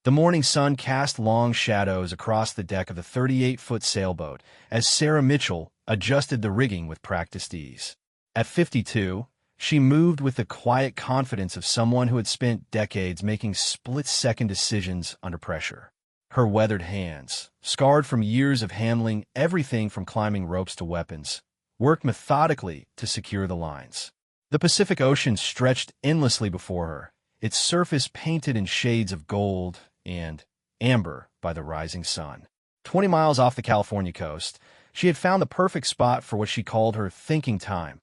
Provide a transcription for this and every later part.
The morning sun cast long shadows across the deck of the 38-foot sailboat as Sarah Mitchell adjusted the rigging with practiced ease. At 52, she moved with the quiet confidence of someone who had spent decades making split-second decisions under pressure. Her weathered hands, scarred from years of handling everything from climbing ropes to weapons, worked methodically to secure the lines. The Pacific Ocean stretched endlessly before her, its surface painted in shades of gold and amber by the rising sun. 20 miles off the California coast, she had found the perfect spot for what she called her thinking time,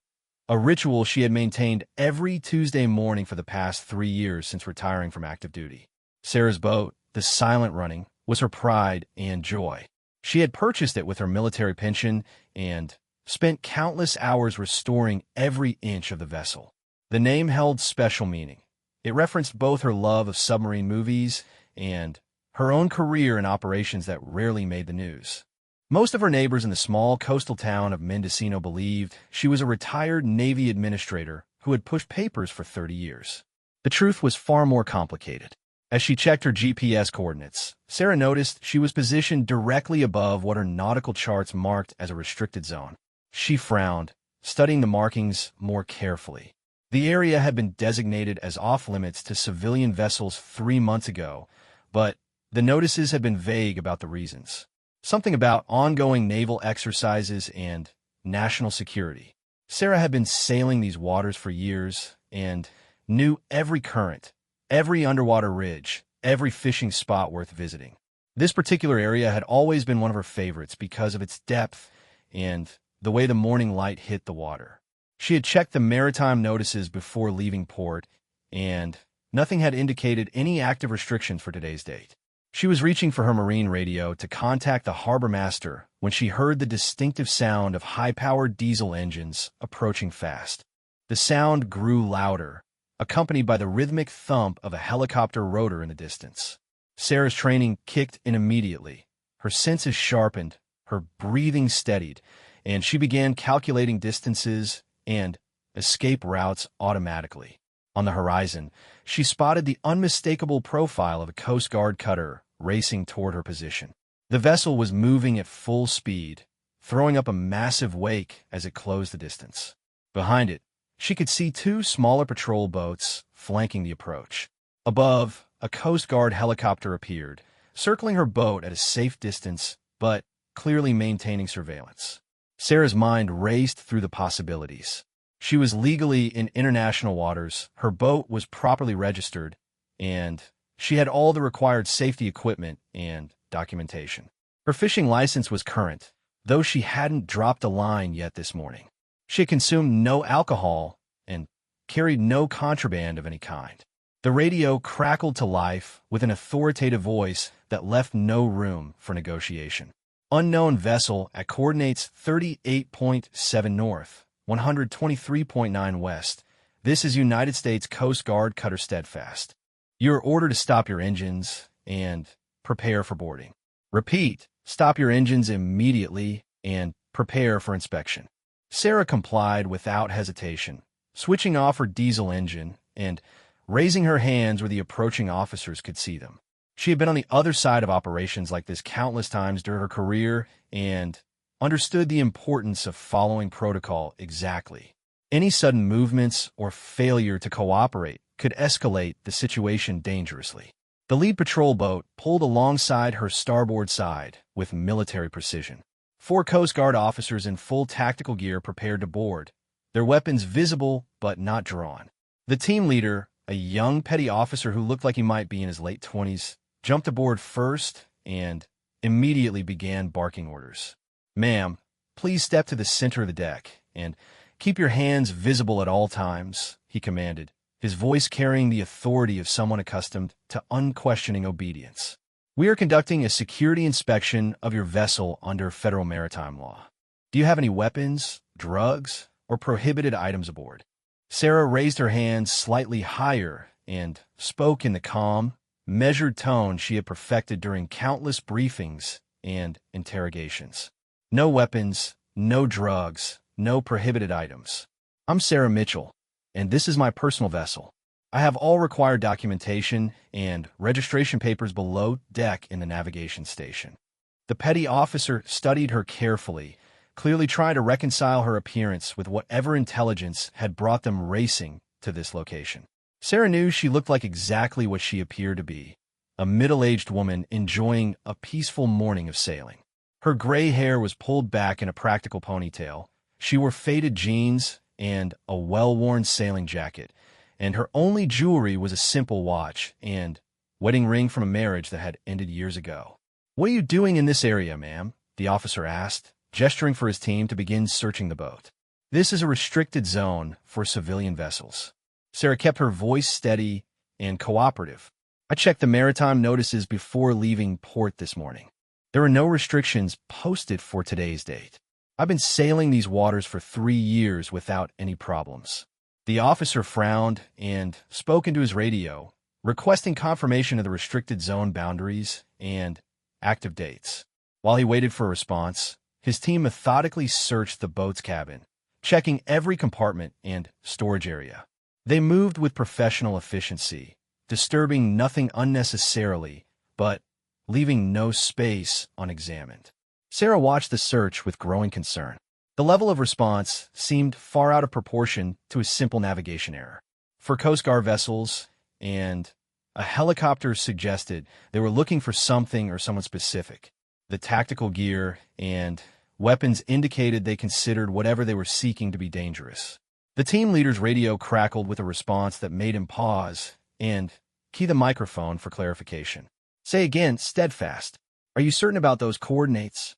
a ritual she had maintained every Tuesday morning for the past 3 years since retiring from active duty. Sarah's boat, the Silent Running, was her pride and joy. She had purchased it with her military pension and spent countless hours restoring every inch of the vessel. The name held special meaning. It referenced both her love of submarine movies and her own career in operations that rarely made the news. Most of her neighbors in the small coastal town of Mendocino believed she was a retired Navy administrator who had pushed papers for 30 years. The truth was far more complicated. As she checked her GPS coordinates, Sarah noticed she was positioned directly above what her nautical charts marked as a restricted zone. She frowned, studying the markings more carefully. The area had been designated as off-limits to civilian vessels 3 months ago, but the notices had been vague about the reasons. Something about ongoing naval exercises and national security. Sarah had been sailing these waters for years and knew every current, every underwater ridge, every fishing spot worth visiting. This particular area had always been one of her favorites because of its depth and the way the morning light hit the water. She had checked the maritime notices before leaving port, and nothing had indicated any active restrictions for today's date. She was reaching for her marine radio to contact the harbor master when she heard the distinctive sound of high-powered diesel engines approaching fast. The sound grew louder, accompanied by the rhythmic thump of a helicopter rotor in the distance. Sarah's training kicked in immediately. Her senses sharpened, her breathing steadied, and she began calculating distances and escape routes automatically. On the horizon, she spotted the unmistakable profile of a Coast Guard cutter racing toward her position. The vessel was moving at full speed, throwing up a massive wake as it closed the distance. Behind it, she could see 2 smaller patrol boats flanking the approach. Above, a Coast Guard helicopter appeared, circling her boat at a safe distance, but clearly maintaining surveillance. Sarah's mind raced through the possibilities. She was legally in international waters, her boat was properly registered, and she had all the required safety equipment and documentation. Her fishing license was current, though she hadn't dropped a line yet this morning. She had consumed no alcohol and carried no contraband of any kind. The radio crackled to life with an authoritative voice that left no room for negotiation. Unknown vessel at coordinates 38.7 north, 123.9 west. This is United States Coast Guard cutter Steadfast. You are ordered to stop your engines and prepare for boarding. Repeat, stop your engines immediately and prepare for inspection. Sarah complied without hesitation, switching off her diesel engine and raising her hands where the approaching officers could see them. She had been on the other side of operations like this countless times during her career and understood the importance of following protocol exactly. Any sudden movements or failure to cooperate could escalate the situation dangerously. The lead patrol boat pulled alongside her starboard side with military precision. 4 Coast Guard officers in full tactical gear prepared to board, their weapons visible but not drawn. The team leader, a young petty officer who looked like he might be in his late 20s, jumped aboard first and immediately began barking orders. "Ma'am, please step to the center of the deck and keep your hands visible at all times," he commanded, his voice carrying the authority of someone accustomed to unquestioning obedience. "We are conducting a security inspection of your vessel under federal maritime law. Do you have any weapons, drugs, or prohibited items aboard?" Sarah raised her hands slightly higher and spoke in the calm, measured tone she had perfected during countless briefings and interrogations. "No weapons, no drugs, no prohibited items. I'm Sarah Mitchell, and this is my personal vessel. I have all required documentation and registration papers below deck in the navigation station. The petty officer studied her carefully, clearly trying to reconcile her appearance with whatever intelligence had brought them racing to this location. Sarah knew she looked like exactly what she appeared to be, a middle-aged woman enjoying a peaceful morning of sailing. Her gray hair was pulled back in a practical ponytail. She wore faded jeans and a well-worn sailing jacket, and her only jewelry was a simple watch and wedding ring from a marriage that had ended years ago. "What are you doing in this area, ma'am?" the officer asked, gesturing for his team to begin searching the boat. "This is a restricted zone for civilian vessels." Sarah kept her voice steady and cooperative. "I checked the maritime notices before leaving port this morning. There are no restrictions posted for today's date. I've been sailing these waters for 3 years without any problems." The officer frowned and spoke into his radio, requesting confirmation of the restricted zone boundaries and active dates. While he waited for a response, his team methodically searched the boat's cabin, checking every compartment and storage area. They moved with professional efficiency, disturbing nothing unnecessarily, but leaving no space unexamined. Sarah watched the search with growing concern. The level of response seemed far out of proportion to a simple navigation error. For Coast Guard vessels, and a helicopter suggested they were looking for something or someone specific. The tactical gear and weapons indicated they considered whatever they were seeking to be dangerous. The team leader's radio crackled with a response that made him pause and key the microphone for clarification. "Say again, steadfast. Are you certain about those coordinates?"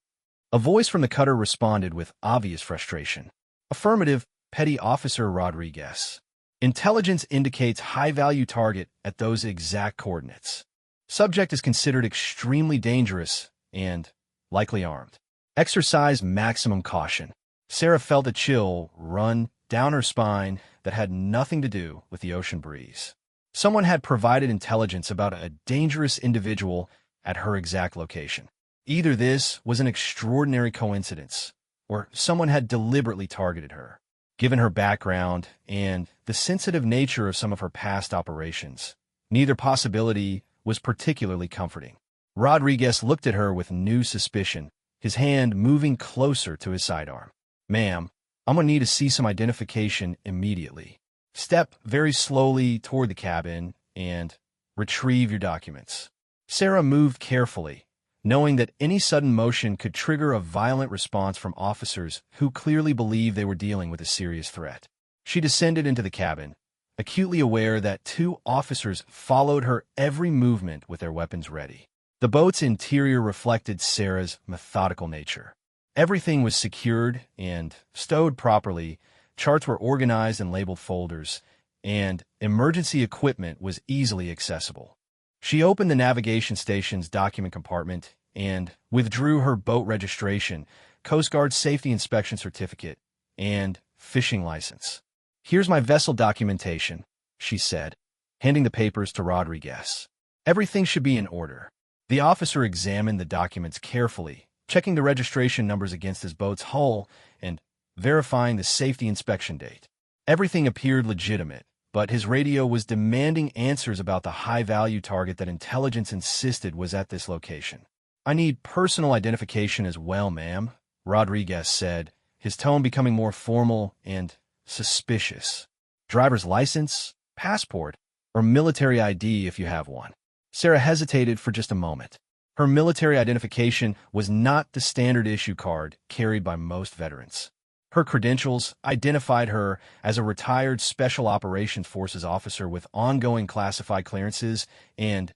A voice from the cutter responded with obvious frustration. "Affirmative, Petty Officer Rodriguez. Intelligence indicates high-value target at those exact coordinates. Subject is considered extremely dangerous and likely armed. Exercise maximum caution." Sarah felt a chill run down her spine that had nothing to do with the ocean breeze. Someone had provided intelligence about a dangerous individual at her exact location. Either this was an extraordinary coincidence, or someone had deliberately targeted her. Given her background and the sensitive nature of some of her past operations, neither possibility was particularly comforting. Rodriguez looked at her with new suspicion, his hand moving closer to his sidearm. "Ma'am, I'm going to need to see some identification immediately. Step very slowly toward the cabin and retrieve your documents." Sarah moved carefully, knowing that any sudden motion could trigger a violent response from officers who clearly believed they were dealing with a serious threat. She descended into the cabin, acutely aware that 2 officers followed her every movement with their weapons ready. The boat's interior reflected Sarah's methodical nature. Everything was secured and stowed properly, charts were organized in labeled folders, and emergency equipment was easily accessible. She opened the navigation station's document compartment and withdrew her boat registration, Coast Guard safety inspection certificate, and fishing license. "Here's my vessel documentation," she said, handing the papers to Rodriguez. "Everything should be in order." The officer examined the documents carefully, checking the registration numbers against his boat's hull and verifying the safety inspection date. Everything appeared legitimate, but his radio was demanding answers about the high-value target that intelligence insisted was at this location. "I need personal identification as well, ma'am," Rodriguez said, his tone becoming more formal and suspicious. "Driver's license, passport, or military ID if you have one." Sarah hesitated for just a moment. Her military identification was not the standard issue card carried by most veterans. Her credentials identified her as a retired Special Operations Forces officer with ongoing classified clearances and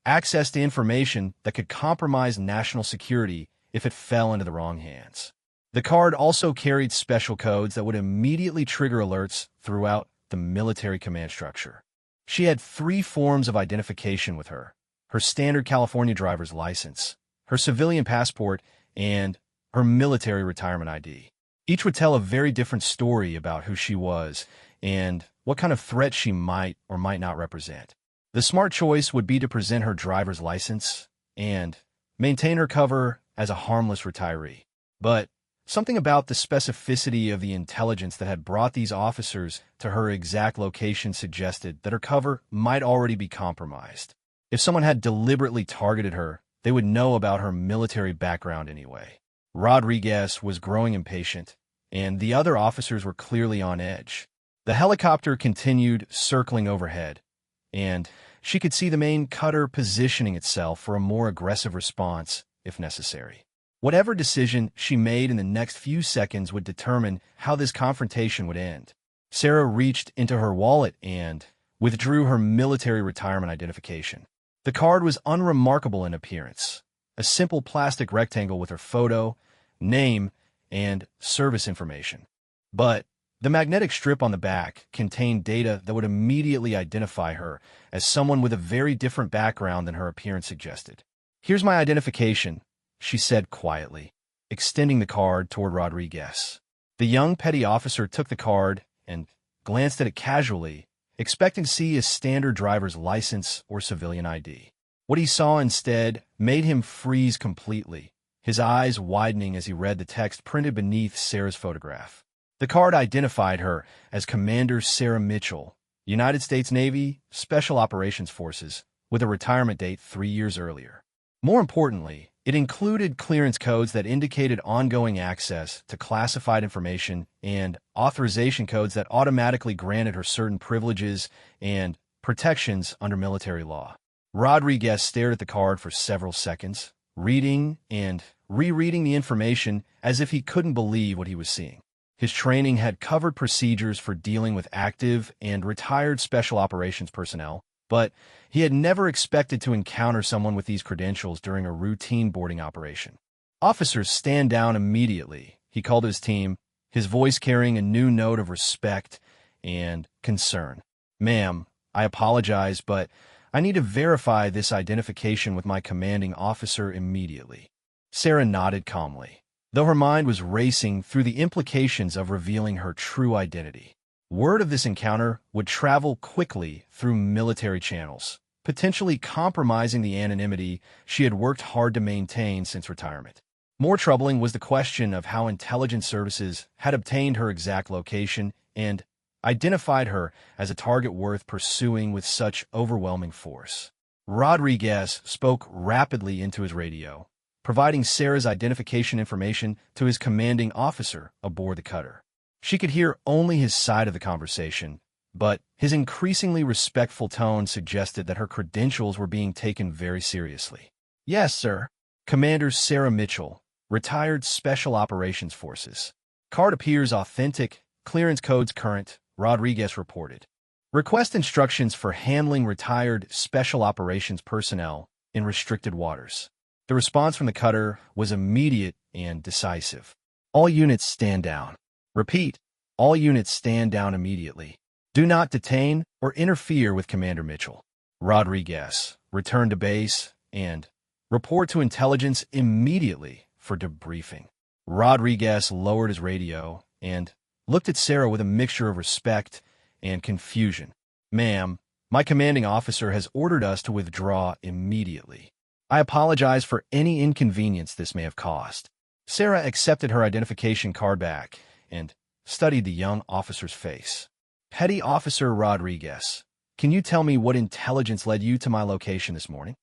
access to information that could compromise national security if it fell into the wrong hands. The card also carried special codes that would immediately trigger alerts throughout the military command structure. She had 3 forms of identification with her: her standard California driver's license, her civilian passport, and her military retirement ID. Each would tell a very different story about who she was and what kind of threat she might or might not represent. The smart choice would be to present her driver's license and maintain her cover as a harmless retiree. But Something about the specificity of the intelligence that had brought these officers to her exact location suggested that her cover might already be compromised. If someone had deliberately targeted her, they would know about her military background anyway. Rodriguez was growing impatient, and the other officers were clearly on edge. The helicopter continued circling overhead, and she could see the main cutter positioning itself for a more aggressive response if necessary. Whatever decision she made in the next few seconds would determine how this confrontation would end. Sarah reached into her wallet and withdrew her military retirement identification. The card was unremarkable in appearance, a simple plastic rectangle with her photo, name, and service information. But the magnetic strip on the back contained data that would immediately identify her as someone with a very different background than her appearance suggested. "Here's my identification," she said quietly, extending the card toward Rodriguez. The young petty officer took the card and glanced at it casually, expecting to see a standard driver's license or civilian ID. What he saw instead made him freeze completely, his eyes widening as he read the text printed beneath Sarah's photograph. The card identified her as Commander Sarah Mitchell, United States Navy Special Operations Forces, with a retirement date 3 years earlier. More importantly, it included clearance codes that indicated ongoing access to classified information and authorization codes that automatically granted her certain privileges and protections under military law. Rodriguez stared at the card for several seconds, reading and rereading the information as if he couldn't believe what he was seeing. His training had covered procedures for dealing with active and retired special operations personnel, but he had never expected to encounter someone with these credentials during a routine boarding operation. "Officers, stand down immediately," he called his team, his voice carrying a new note of respect and concern. "Ma'am, I apologize, but I need to verify this identification with my commanding officer immediately." Sarah nodded calmly, though her mind was racing through the implications of revealing her true identity. Word of this encounter would travel quickly through military channels, potentially compromising the anonymity she had worked hard to maintain since retirement. More troubling was the question of how intelligence services had obtained her exact location and identified her as a target worth pursuing with such overwhelming force. Rodriguez spoke rapidly into his radio, providing Sarah's identification information to his commanding officer aboard the cutter. She could hear only his side of the conversation, but his increasingly respectful tone suggested that her credentials were being taken very seriously. "Yes, sir. Commander Sarah Mitchell, retired Special Operations Forces. Card appears authentic, clearance codes current," Rodriguez reported. "Request instructions for handling retired Special Operations personnel in restricted waters." The response from the cutter was immediate and decisive. "All units stand down. Repeat, all units stand down immediately. Do not detain or interfere with Commander Mitchell. Rodriguez, return to base and report to intelligence immediately for debriefing." Rodriguez lowered his radio and looked at Sarah with a mixture of respect and confusion. "Ma'am, my commanding officer has ordered us to withdraw immediately. I apologize for any inconvenience this may have caused." Sarah accepted her identification card back and studied the young officer's face. "Petty Officer Rodriguez, can you tell me what intelligence led you to my location this morning?"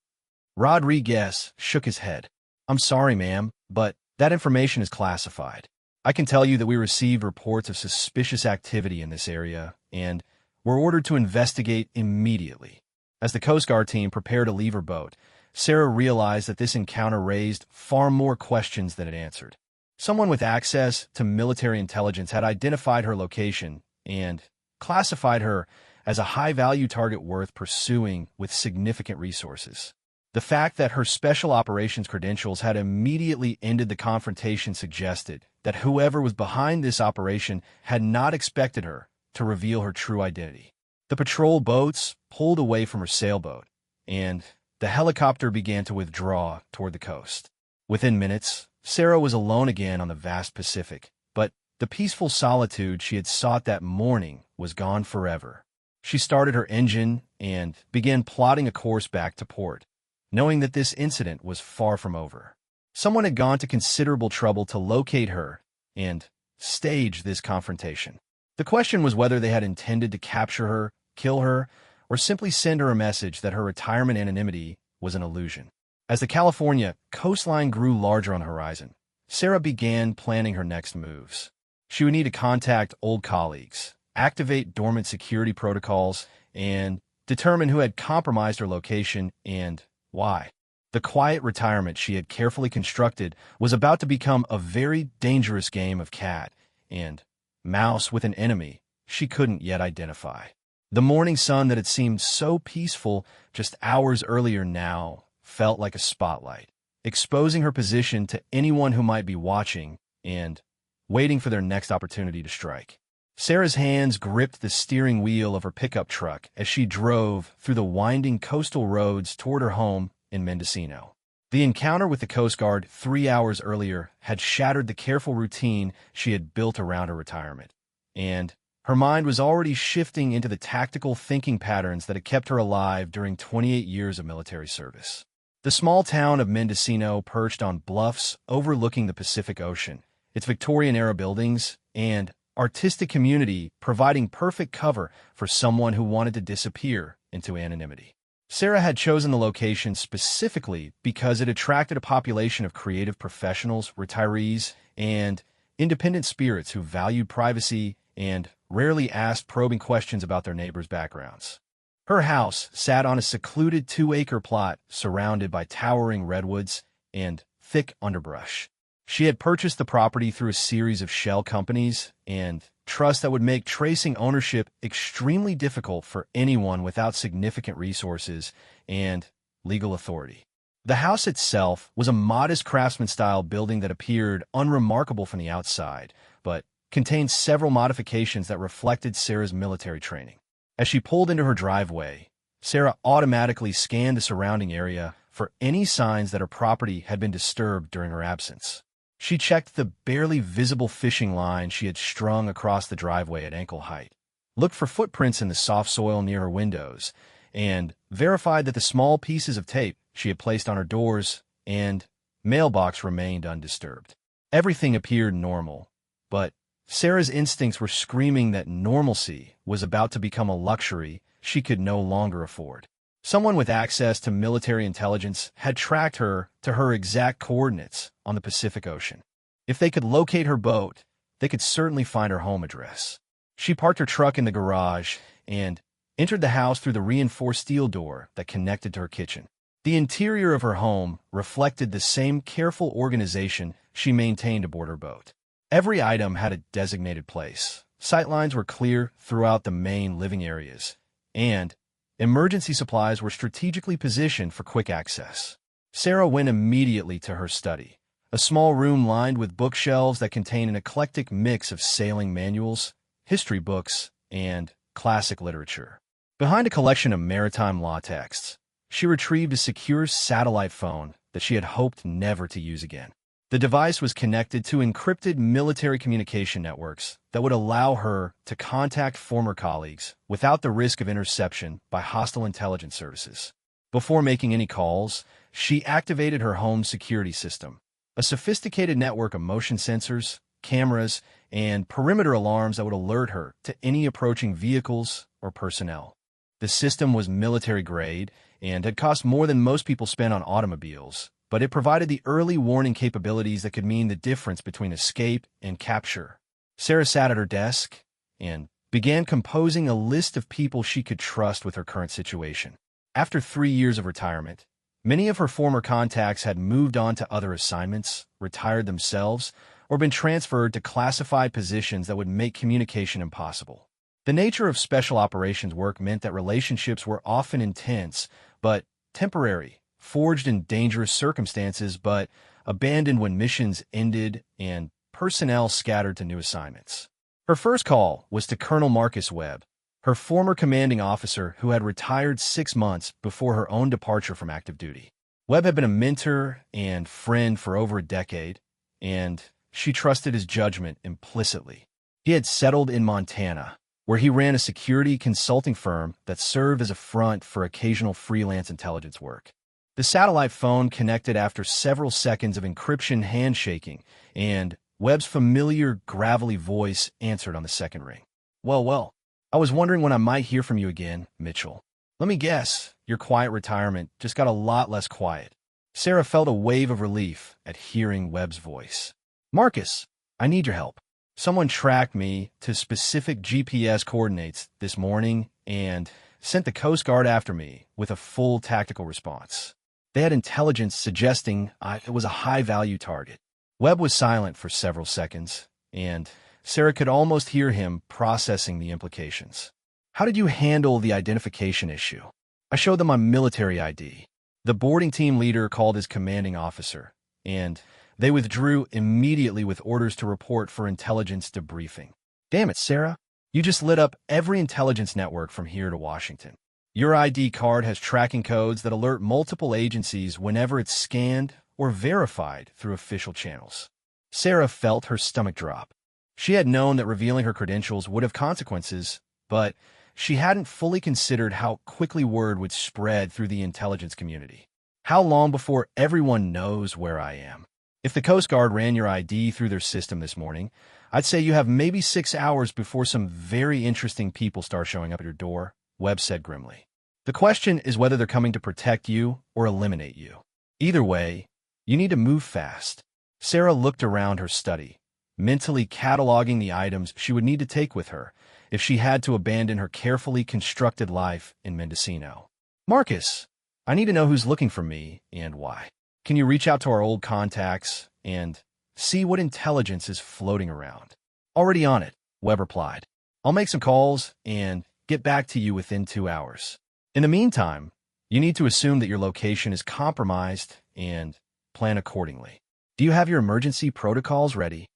Rodriguez shook his head. "I'm sorry, ma'am, but that information is classified. I can tell you that we received reports of suspicious activity in this area and were ordered to investigate immediately." As the Coast Guard team prepared to leave her boat, Sarah realized that this encounter raised far more questions than it answered. Someone with access to military intelligence had identified her location and classified her as a high-value target worth pursuing with significant resources. The fact that her special operations credentials had immediately ended the confrontation suggested that whoever was behind this operation had not expected her to reveal her true identity. The patrol boats pulled away from her sailboat, and the helicopter began to withdraw toward the coast. Within minutes, Sarah was alone again on the vast Pacific, but the peaceful solitude she had sought that morning was gone forever. She started her engine and began plotting a course back to port, knowing that this incident was far from over. Someone had gone to considerable trouble to locate her and stage this confrontation. The question was whether they had intended to capture her, kill her, or simply send her a message that her retirement anonymity was an illusion. As the California coastline grew larger on the horizon, Sarah began planning her next moves. She would need to contact old colleagues, activate dormant security protocols, and determine who had compromised her location and why. The quiet retirement she had carefully constructed was about to become a very dangerous game of cat and mouse with an enemy she couldn't yet identify. The morning sun that had seemed so peaceful just hours earlier now felt like a spotlight, exposing her position to anyone who might be watching and waiting for their next opportunity to strike. Sarah's hands gripped the steering wheel of her pickup truck as she drove through the winding coastal roads toward her home in Mendocino. The encounter with the Coast Guard 3 hours earlier had shattered the careful routine she had built around her retirement, and her mind was already shifting into the tactical thinking patterns that had kept her alive during 28 years of military service. The small town of Mendocino perched on bluffs overlooking the Pacific Ocean, its Victorian-era buildings and artistic community providing perfect cover for someone who wanted to disappear into anonymity. Sarah had chosen the location specifically because it attracted a population of creative professionals, retirees, and independent spirits who valued privacy and rarely asked probing questions about their neighbors' backgrounds. Her house sat on a secluded 2-acre plot surrounded by towering redwoods and thick underbrush. She had purchased the property through a series of shell companies and trusts that would make tracing ownership extremely difficult for anyone without significant resources and legal authority. The house itself was a modest craftsman-style building that appeared unremarkable from the outside, but contained several modifications that reflected Sarah's military training. As she pulled into her driveway, Sarah automatically scanned the surrounding area for any signs that her property had been disturbed during her absence. She checked the barely visible fishing line she had strung across the driveway at ankle height, looked for footprints in the soft soil near her windows, and verified that the small pieces of tape she had placed on her doors and mailbox remained undisturbed. Everything appeared normal, but Sarah's instincts were screaming that normalcy was about to become a luxury she could no longer afford. Someone with access to military intelligence had tracked her to her exact coordinates on the Pacific Ocean. If they could locate her boat, they could certainly find her home address. She parked her truck in the garage and entered the house through the reinforced steel door that connected to her kitchen. The interior of her home reflected the same careful organization she maintained aboard her boat. Every item had a designated place. Sightlines were clear throughout the main living areas, and emergency supplies were strategically positioned for quick access. Sarah went immediately to her study, a small room lined with bookshelves that contained an eclectic mix of sailing manuals, history books, and classic literature. Behind a collection of maritime law texts, she retrieved a secure satellite phone that she had hoped never to use again. The device was connected to encrypted military communication networks that would allow her to contact former colleagues without the risk of interception by hostile intelligence services. Before making any calls, she activated her home security system, a sophisticated network of motion sensors, cameras, and perimeter alarms that would alert her to any approaching vehicles or personnel. The system was military-grade and had cost more than most people spend on automobiles, but it provided the early warning capabilities that could mean the difference between escape and capture. Sarah sat at her desk and began composing a list of people she could trust with her current situation. After 3 years of retirement, many of her former contacts had moved on to other assignments, retired themselves, or been transferred to classified positions that would make communication impossible. The nature of special operations work meant that relationships were often intense, but temporary, forged in dangerous circumstances, but abandoned when missions ended and personnel scattered to new assignments. Her first call was to Colonel Marcus Webb, her former commanding officer who had retired 6 months before her own departure from active duty. Webb had been a mentor and friend for over a decade, and she trusted his judgment implicitly. He had settled in Montana, where he ran a security consulting firm that served as a front for occasional freelance intelligence work. The satellite phone connected after several seconds of encryption handshaking, and Webb's familiar, gravelly voice answered on the second ring. Well, I was wondering when I might hear from you again, Mitchell. Let me guess, your quiet retirement just got a lot less quiet. Sarah felt a wave of relief at hearing Webb's voice. Marcus, I need your help. Someone tracked me to specific GPS coordinates this morning and sent the Coast Guard after me with a full tactical response. They had intelligence suggesting it was a high-value target. Webb was silent for several seconds, and Sarah could almost hear him processing the implications. How did you handle the identification issue? I showed them my military ID. The boarding team leader called his commanding officer, and they withdrew immediately with orders to report for intelligence debriefing. Damn it, Sarah. You just lit up every intelligence network from here to Washington. Your ID card has tracking codes that alert multiple agencies whenever it's scanned or verified through official channels. Sarah felt her stomach drop. She had known that revealing her credentials would have consequences, but she hadn't fully considered how quickly word would spread through the intelligence community. How long before everyone knows where I am? If the Coast Guard ran your ID through their system this morning, I'd say you have maybe 6 hours before some very interesting people start showing up at your door, Webb said grimly. The question is whether they're coming to protect you or eliminate you. Either way, you need to move fast. Sarah looked around her study, mentally cataloging the items she would need to take with her if she had to abandon her carefully constructed life in Mendocino. Marcus, I need to know who's looking for me and why. Can you reach out to our old contacts and see what intelligence is floating around? Already on it, Webb replied. I'll make some calls and get back to you within 2 hours. In the meantime, you need to assume that your location is compromised and plan accordingly. Do you have your emergency protocols ready?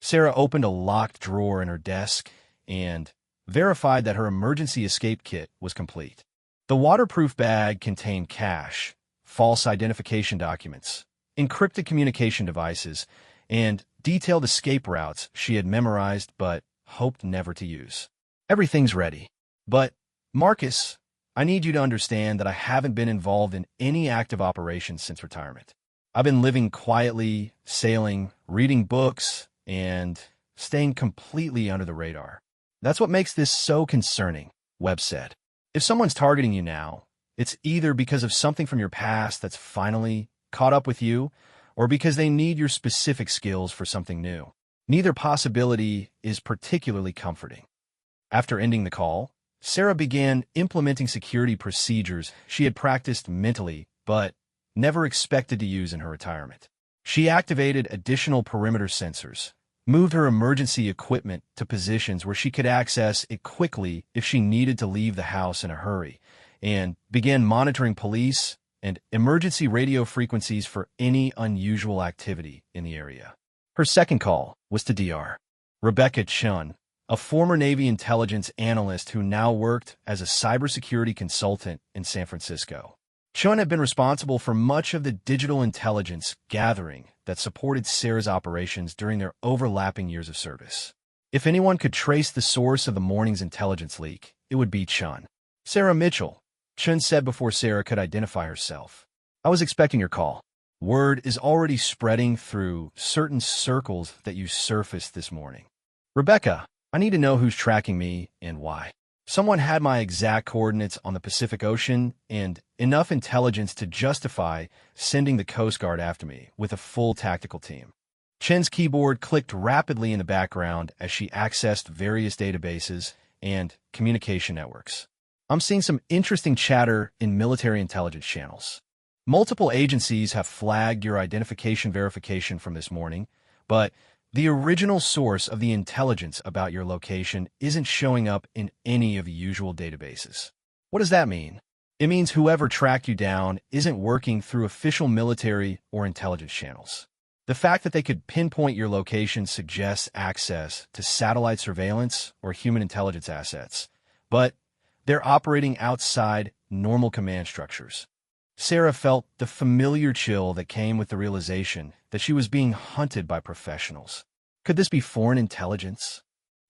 Sarah opened a locked drawer in her desk and verified that her emergency escape kit was complete. The waterproof bag contained cash, false identification documents, encrypted communication devices, and detailed escape routes she had memorized but hoped never to use. Everything's ready. But, Marcus, I need you to understand that I haven't been involved in any active operations since retirement. I've been living quietly, sailing, reading books, and staying completely under the radar. That's what makes this so concerning, Webb said. If someone's targeting you now, it's either because of something from your past that's finally caught up with you, or because they need your specific skills for something new. Neither possibility is particularly comforting. After ending the call, Sarah began implementing security procedures she had practiced mentally but never expected to use in her retirement. She activated additional perimeter sensors, moved her emergency equipment to positions where she could access it quickly if she needed to leave the house in a hurry, and began monitoring police and emergency radio frequencies for any unusual activity in the area. Her second call was to Dr. Rebecca Chun, a former Navy intelligence analyst who now worked as a cybersecurity consultant in San Francisco. Chun had been responsible for much of the digital intelligence gathering that supported Sarah's operations during their overlapping years of service. If anyone could trace the source of the morning's intelligence leak, it would be Chun. Sarah Mitchell, Chun said before Sarah could identify herself. I was expecting your call. Word is already spreading through certain circles that you surfaced this morning. Rebecca, I need to know who's tracking me and why. Someone had my exact coordinates on the Pacific Ocean and enough intelligence to justify sending the Coast Guard after me with a full tactical team. Chen's keyboard clicked rapidly in the background as she accessed various databases and communication networks. I'm seeing some interesting chatter in military intelligence channels. Multiple agencies have flagged your identification verification from this morning, but the original source of the intelligence about your location isn't showing up in any of the usual databases. What does that mean? It means whoever tracked you down isn't working through official military or intelligence channels. The fact that they could pinpoint your location suggests access to satellite surveillance or human intelligence assets, but they're operating outside normal command structures. Sarah felt the familiar chill that came with the realization that she was being hunted by professionals. Could this be foreign intelligence?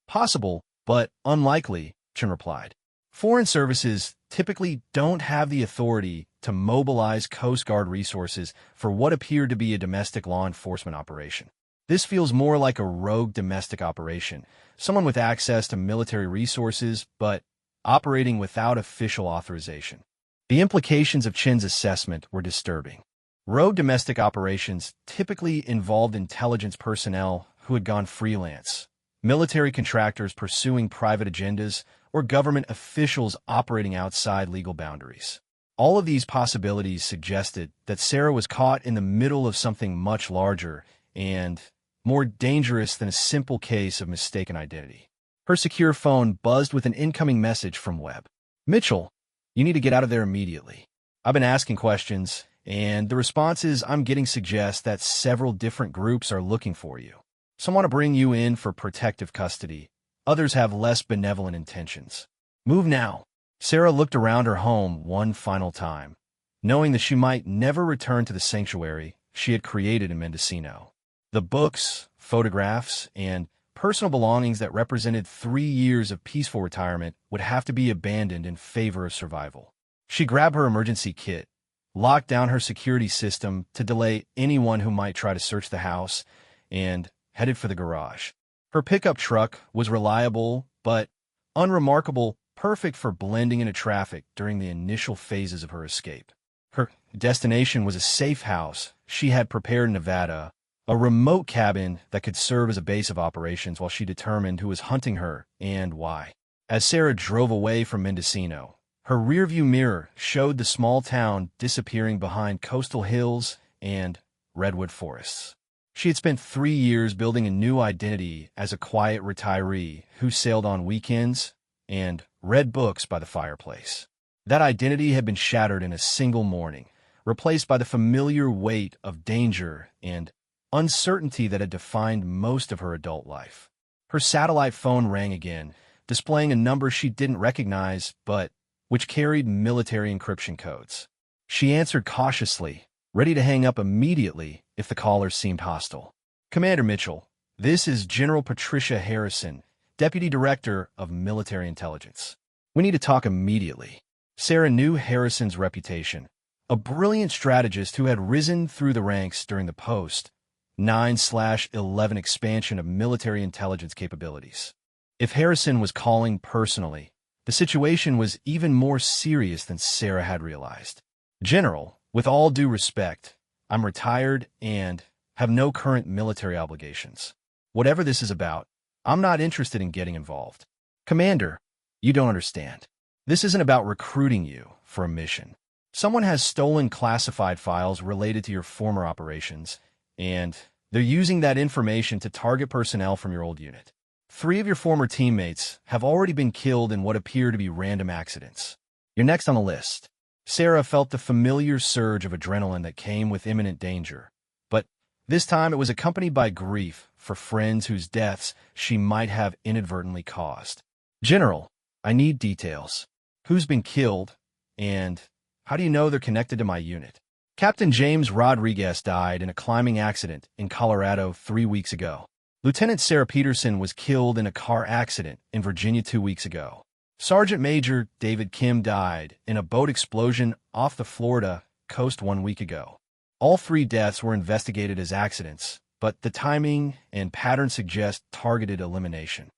Possible, but unlikely, Chen replied. Foreign services typically don't have the authority to mobilize Coast Guard resources for what appeared to be a domestic law enforcement operation. This feels more like a rogue domestic operation, someone with access to military resources, but operating without official authorization. The implications of Chin's assessment were disturbing. Rogue domestic operations typically involved intelligence personnel who had gone freelance, military contractors pursuing private agendas, or government officials operating outside legal boundaries. All of these possibilities suggested that Sarah was caught in the middle of something much larger and more dangerous than a simple case of mistaken identity. Her secure phone buzzed with an incoming message from Webb. "Mitchell, you need to get out of there immediately. I've been asking questions, and the responses I'm getting suggest that several different groups are looking for you. Some want to bring you in for protective custody. Others have less benevolent intentions. Move now." Sarah looked around her home one final time, knowing that she might never return to the sanctuary she had created in Mendocino. The books, photographs, and personal belongings that represented 3 years of peaceful retirement would have to be abandoned in favor of survival. She grabbed her emergency kit, locked down her security system to delay anyone who might try to search the house, and headed for the garage. Her pickup truck was reliable but unremarkable, perfect for blending into traffic during the initial phases of her escape. Her destination was a safe house she had prepared in Nevada, a remote cabin that could serve as a base of operations while she determined who was hunting her and why. As Sarah drove away from Mendocino, her rearview mirror showed the small town disappearing behind coastal hills and redwood forests. She had spent 3 years building a new identity as a quiet retiree who sailed on weekends and read books by the fireplace. That identity had been shattered in a single morning, replaced by the familiar weight of danger and uncertainty that had defined most of her adult life. Her satellite phone rang again, displaying a number she didn't recognize, but which carried military encryption codes. She answered cautiously, ready to hang up immediately if the caller seemed hostile. "Commander Mitchell, this is General Patricia Harrison, Deputy Director of Military Intelligence. We need to talk immediately." Sarah knew Harrison's reputation, a brilliant strategist who had risen through the ranks during the post-9/11 expansion of military intelligence capabilities. If Harrison was calling personally, the situation was even more serious than Sarah had realized. "General, with all due respect, I'm retired and have no current military obligations. Whatever this is about, I'm not interested in getting involved." "Commander, you don't understand. This isn't about recruiting you for a mission. Someone has stolen classified files related to your former operations, and they're using that information to target personnel from your old unit. 3 of your former teammates have already been killed in what appear to be random accidents. You're next on the list." Sarah felt the familiar surge of adrenaline that came with imminent danger, but this time it was accompanied by grief for friends whose deaths she might have inadvertently caused. "General, I need details. Who's been killed, and how do you know they're connected to my unit?" "Captain James Rodriguez died in a climbing accident in Colorado 3 weeks ago. Lieutenant Sarah Peterson was killed in a car accident in Virginia 2 weeks ago. Sergeant Major David Kim died in a boat explosion off the Florida coast 1 week ago. All 3 deaths were investigated as accidents, but the timing and pattern suggest targeted elimination."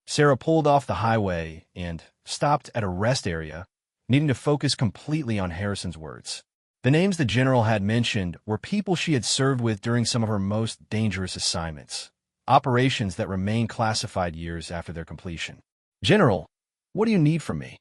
Sarah pulled off the highway and stopped at a rest area, needing to focus completely on Harrison's words. The names the general had mentioned were people she had served with during some of her most dangerous assignments, operations that remain classified years after their completion. "General, what do you need from me?"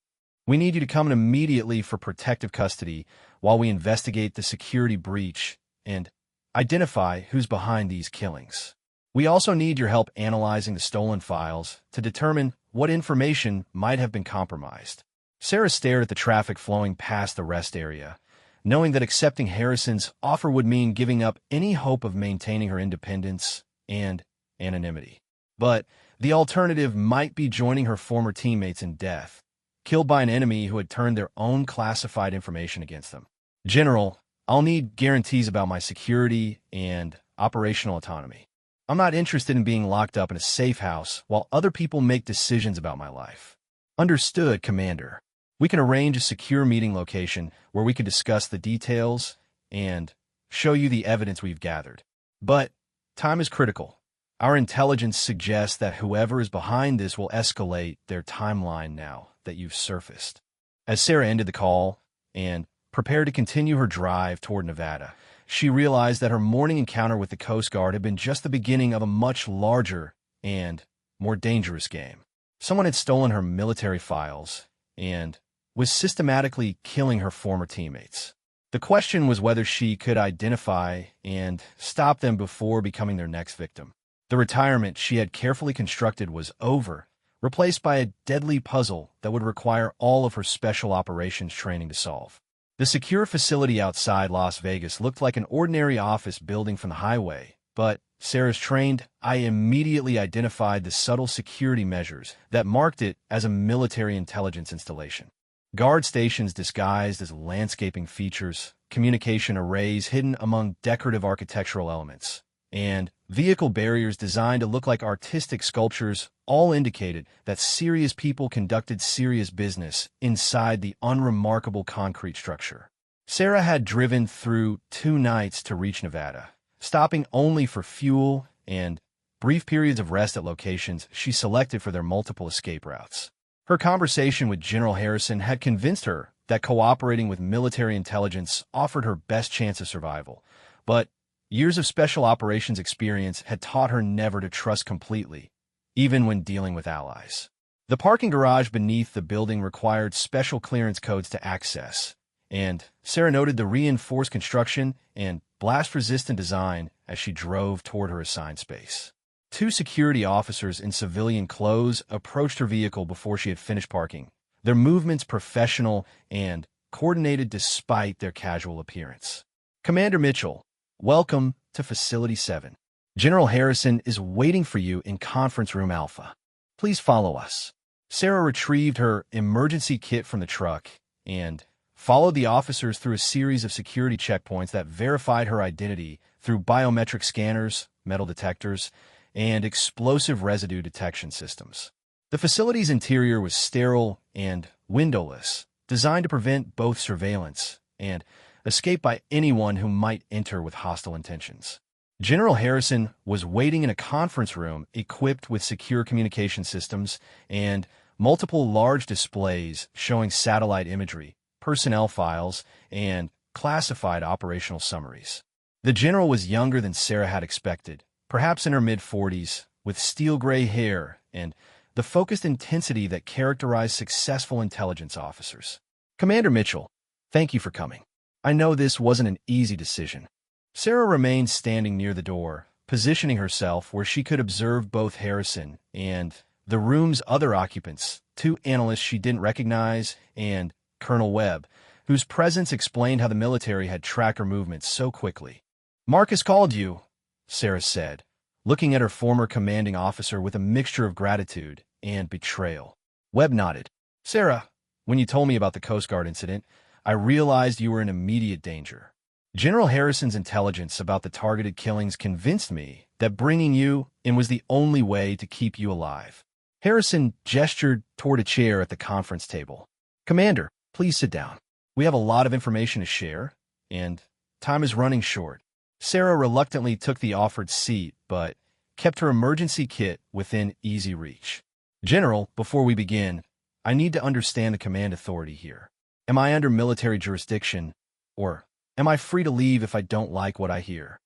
"We need you to come in immediately for protective custody while we investigate the security breach and identify who's behind these killings. We also need your help analyzing the stolen files to determine what information might have been compromised." Sarah stared at the traffic flowing past the rest area, knowing that accepting Harrison's offer would mean giving up any hope of maintaining her independence and anonymity. But the alternative might be joining her former teammates in death, killed by an enemy who had turned their own classified information against them. "General, I'll need guarantees about my security and operational autonomy. I'm not interested in being locked up in a safe house while other people make decisions about my life." "Understood, Commander. We can arrange a secure meeting location where we can discuss the details and show you the evidence we've gathered. But time is critical. Our intelligence suggests that whoever is behind this will escalate their timeline now that you've surfaced." As Sarah ended the call and prepared to continue her drive toward Nevada, she realized that her morning encounter with the Coast Guard had been just the beginning of a much larger and more dangerous game. Someone had stolen her military files and was systematically killing her former teammates. The question was whether she could identify and stop them before becoming their next victim. The retirement she had carefully constructed was over, replaced by a deadly puzzle that would require all of her special operations training to solve. The secure facility outside Las Vegas looked like an ordinary office building from the highway, but Sarah's trained eye immediately identified the subtle security measures that marked it as a military intelligence installation. Guard stations disguised as landscaping features, communication arrays hidden among decorative architectural elements, and vehicle barriers designed to look like artistic sculptures all indicated that serious people conducted serious business inside the unremarkable concrete structure. Sarah had driven through 2 nights to reach Nevada, stopping only for fuel and brief periods of rest at locations she selected for their multiple escape routes. Her conversation with General Harrison had convinced her that cooperating with military intelligence offered her best chance of survival, but years of special operations experience had taught her never to trust completely, even when dealing with allies. The parking garage beneath the building required special clearance codes to access, and Sarah noted the reinforced construction and blast-resistant design as she drove toward her assigned space. 2 security officers in civilian clothes approached her vehicle before she had finished parking, their movements professional and coordinated despite their casual appearance. "Commander Mitchell, welcome to Facility 7. General Harrison is waiting for you in Conference Room Alpha. Please follow us." Sarah retrieved her emergency kit from the truck and followed the officers through a series of security checkpoints that verified her identity through biometric scanners, metal detectors, and explosive residue detection systems. The facility's interior was sterile and windowless, designed to prevent both surveillance and escape by anyone who might enter with hostile intentions. General Harrison was waiting in a conference room equipped with secure communication systems and multiple large displays showing satellite imagery, personnel files, and classified operational summaries. The general was younger than Sarah had expected, perhaps in her mid-40s, with steel-gray hair and the focused intensity that characterized successful intelligence officers. "Commander Mitchell, thank you for coming. I know this wasn't an easy decision." Sarah remained standing near the door, positioning herself where she could observe both Harrison and the room's other occupants, 2 analysts she didn't recognize, and Colonel Webb, whose presence explained how the military had tracked her movements so quickly. "Marcus called you," Sarah said, looking at her former commanding officer with a mixture of gratitude and betrayal. Webb nodded. "Sarah, when you told me about the Coast Guard incident, I realized you were in immediate danger. General Harrison's intelligence about the targeted killings convinced me that bringing you in was the only way to keep you alive." Harrison gestured toward a chair at the conference table. "Commander, please sit down. We have a lot of information to share, and time is running short." Sarah reluctantly took the offered seat, but kept her emergency kit within easy reach. "General, before we begin, I need to understand the command authority here. Am I under military jurisdiction, or am I free to leave if I don't like what I hear?"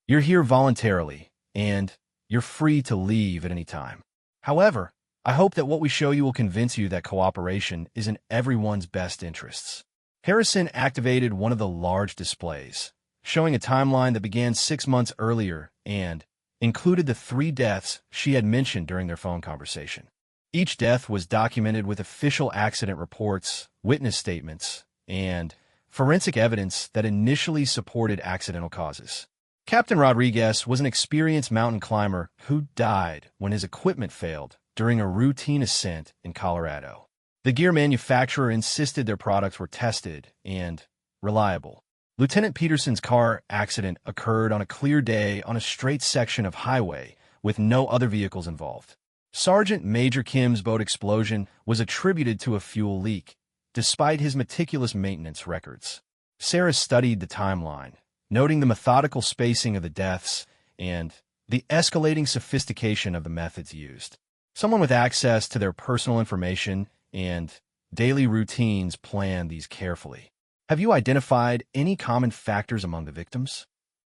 "You're here voluntarily, and you're free to leave at any time. However, I hope that what we show you will convince you that cooperation is in everyone's best interests." Harrison activated one of the large displays, showing a timeline that began 6 months earlier and included the 3 deaths she had mentioned during their phone conversation. Each death was documented with official accident reports, witness statements, and forensic evidence that initially supported accidental causes. Captain Rodriguez was an experienced mountain climber who died when his equipment failed during a routine ascent in Colorado. The gear manufacturer insisted their products were tested and reliable. Lieutenant Peterson's car accident occurred on a clear day on a straight section of highway with no other vehicles involved. Sergeant Major Kim's boat explosion was attributed to a fuel leak, despite his meticulous maintenance records. Sarah studied the timeline, noting the methodical spacing of the deaths and the escalating sophistication of the methods used. Someone with access to their personal information and daily routines planned these carefully. Have you identified any common factors among the victims?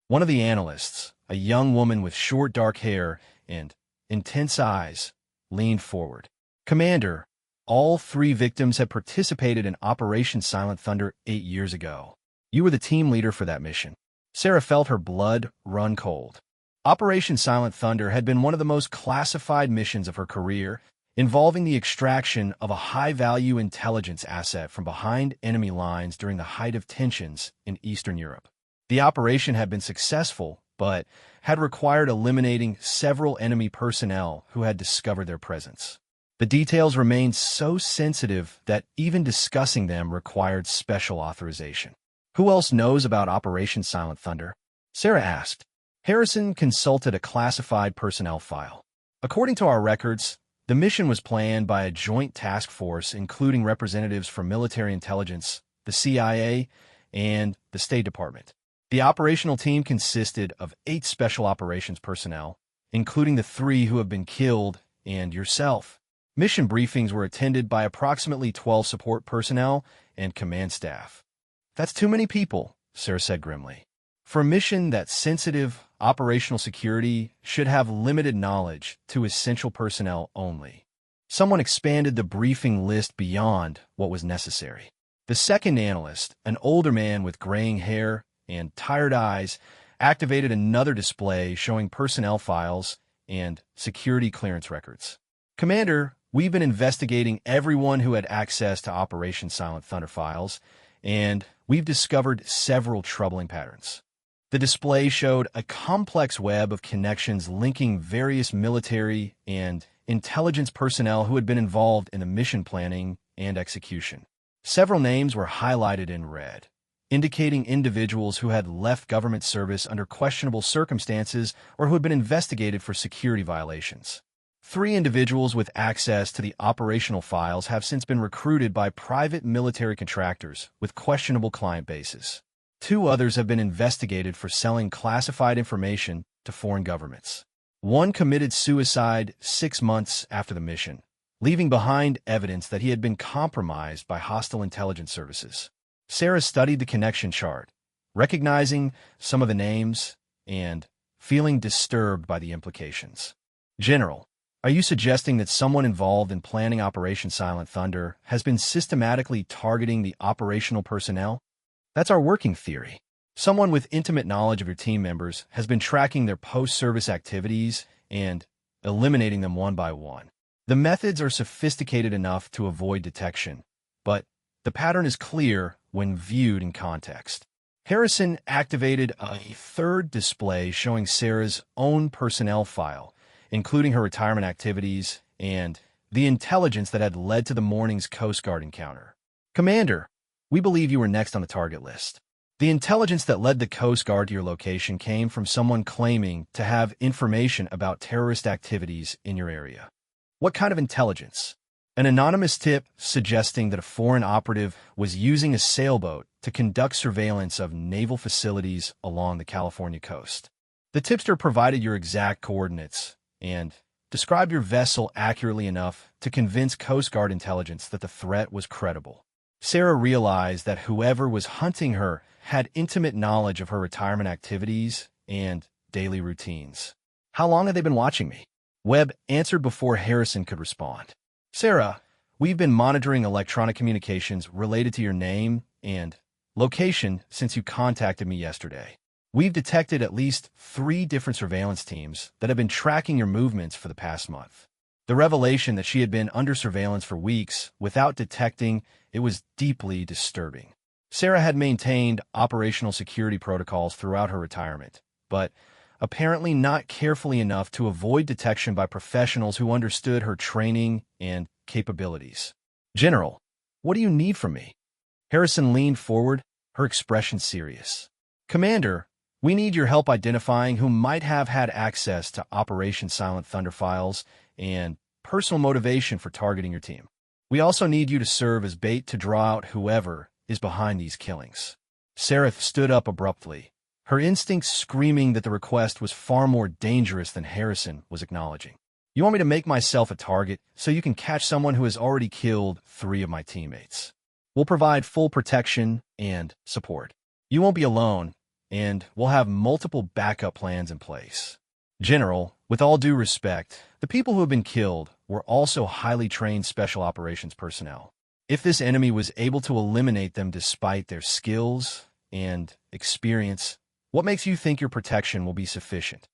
One of the analysts, a young woman with short dark hair and intense eyes, leaned forward. Commander, all 3 victims had participated in Operation Silent Thunder 8 years ago. You were the team leader for that mission. Sarah felt her blood run cold. Operation Silent Thunder had been one of the most classified missions of her career, involving the extraction of a high-value intelligence asset from behind enemy lines during the height of tensions in Eastern Europe. The operation had been successful, but had required eliminating several enemy personnel who had discovered their presence. The details remained so sensitive that even discussing them required special authorization. Who else knows about Operation Silent Thunder? Sarah asked. Harrison consulted a classified personnel file. According to our records, the mission was planned by a joint task force including representatives from military intelligence, the CIA, and the State Department. The operational team consisted of 8 special operations personnel, including the 3 who have been killed and yourself. Mission briefings were attended by approximately 12 support personnel and command staff. That's too many people, Sarah said grimly. For a mission that sensitive, operational security should have limited knowledge to essential personnel only. Someone expanded the briefing list beyond what was necessary. The second analyst, an older man with graying hair and tired eyes, activated another display showing personnel files and security clearance records. Commander, we've been investigating everyone who had access to Operation Silent Thunder files, and we've discovered several troubling patterns. The display showed a complex web of connections linking various military and intelligence personnel who had been involved in the mission planning and execution. Several names were highlighted in red, indicating individuals who had left government service under questionable circumstances or who had been investigated for security violations. 3 individuals with access to the operational files have since been recruited by private military contractors with questionable client bases. 2 others have been investigated for selling classified information to foreign governments. 1 committed suicide 6 months after the mission, leaving behind evidence that he had been compromised by hostile intelligence services. Sarah studied the connection chart, recognizing some of the names and feeling disturbed by the implications. General, are you suggesting that someone involved in planning Operation Silent Thunder has been systematically targeting the operational personnel? That's our working theory. Someone with intimate knowledge of your team members has been tracking their post-service activities and eliminating them one by one. The methods are sophisticated enough to avoid detection, but the pattern is clear when viewed in context. Harrison activated a 3rd display showing Sarah's own personnel file, including her retirement activities and the intelligence that had led to the morning's Coast Guard encounter. Commander, we believe you were next on the target list. The intelligence that led the Coast Guard to your location came from someone claiming to have information about terrorist activities in your area. What kind of intelligence? An anonymous tip suggesting that a foreign operative was using a sailboat to conduct surveillance of naval facilities along the California coast. The tipster provided your exact coordinates and described your vessel accurately enough to convince Coast Guard intelligence that the threat was credible. Sarah realized that whoever was hunting her had intimate knowledge of her retirement activities and daily routines. How long have they been watching me? Webb answered before Harrison could respond. Sarah, we've been monitoring electronic communications related to your name and location since you contacted me yesterday. We've detected at least 3 different surveillance teams that have been tracking your movements for the past month. The revelation that she had been under surveillance for weeks without detecting it was deeply disturbing. Sarah had maintained operational security protocols throughout her retirement, but apparently not carefully enough to avoid detection by professionals who understood her training and capabilities. General, what do you need from me? Harrison leaned forward, her expression serious. Commander, we need your help identifying who might have had access to Operation Silent Thunder files and personal motivation for targeting your team. We also need you to serve as bait to draw out whoever is behind these killings. Sarah stood up abruptly, her instincts screaming that the request was far more dangerous than Harrison was acknowledging. You want me to make myself a target so you can catch someone who has already killed 3 of my teammates? We'll provide full protection and support. You won't be alone, and we'll have multiple backup plans in place. General, with all due respect, the people who have been killed were also highly trained special operations personnel. If this enemy was able to eliminate them despite their skills and experience, what makes you think your protection will be sufficient?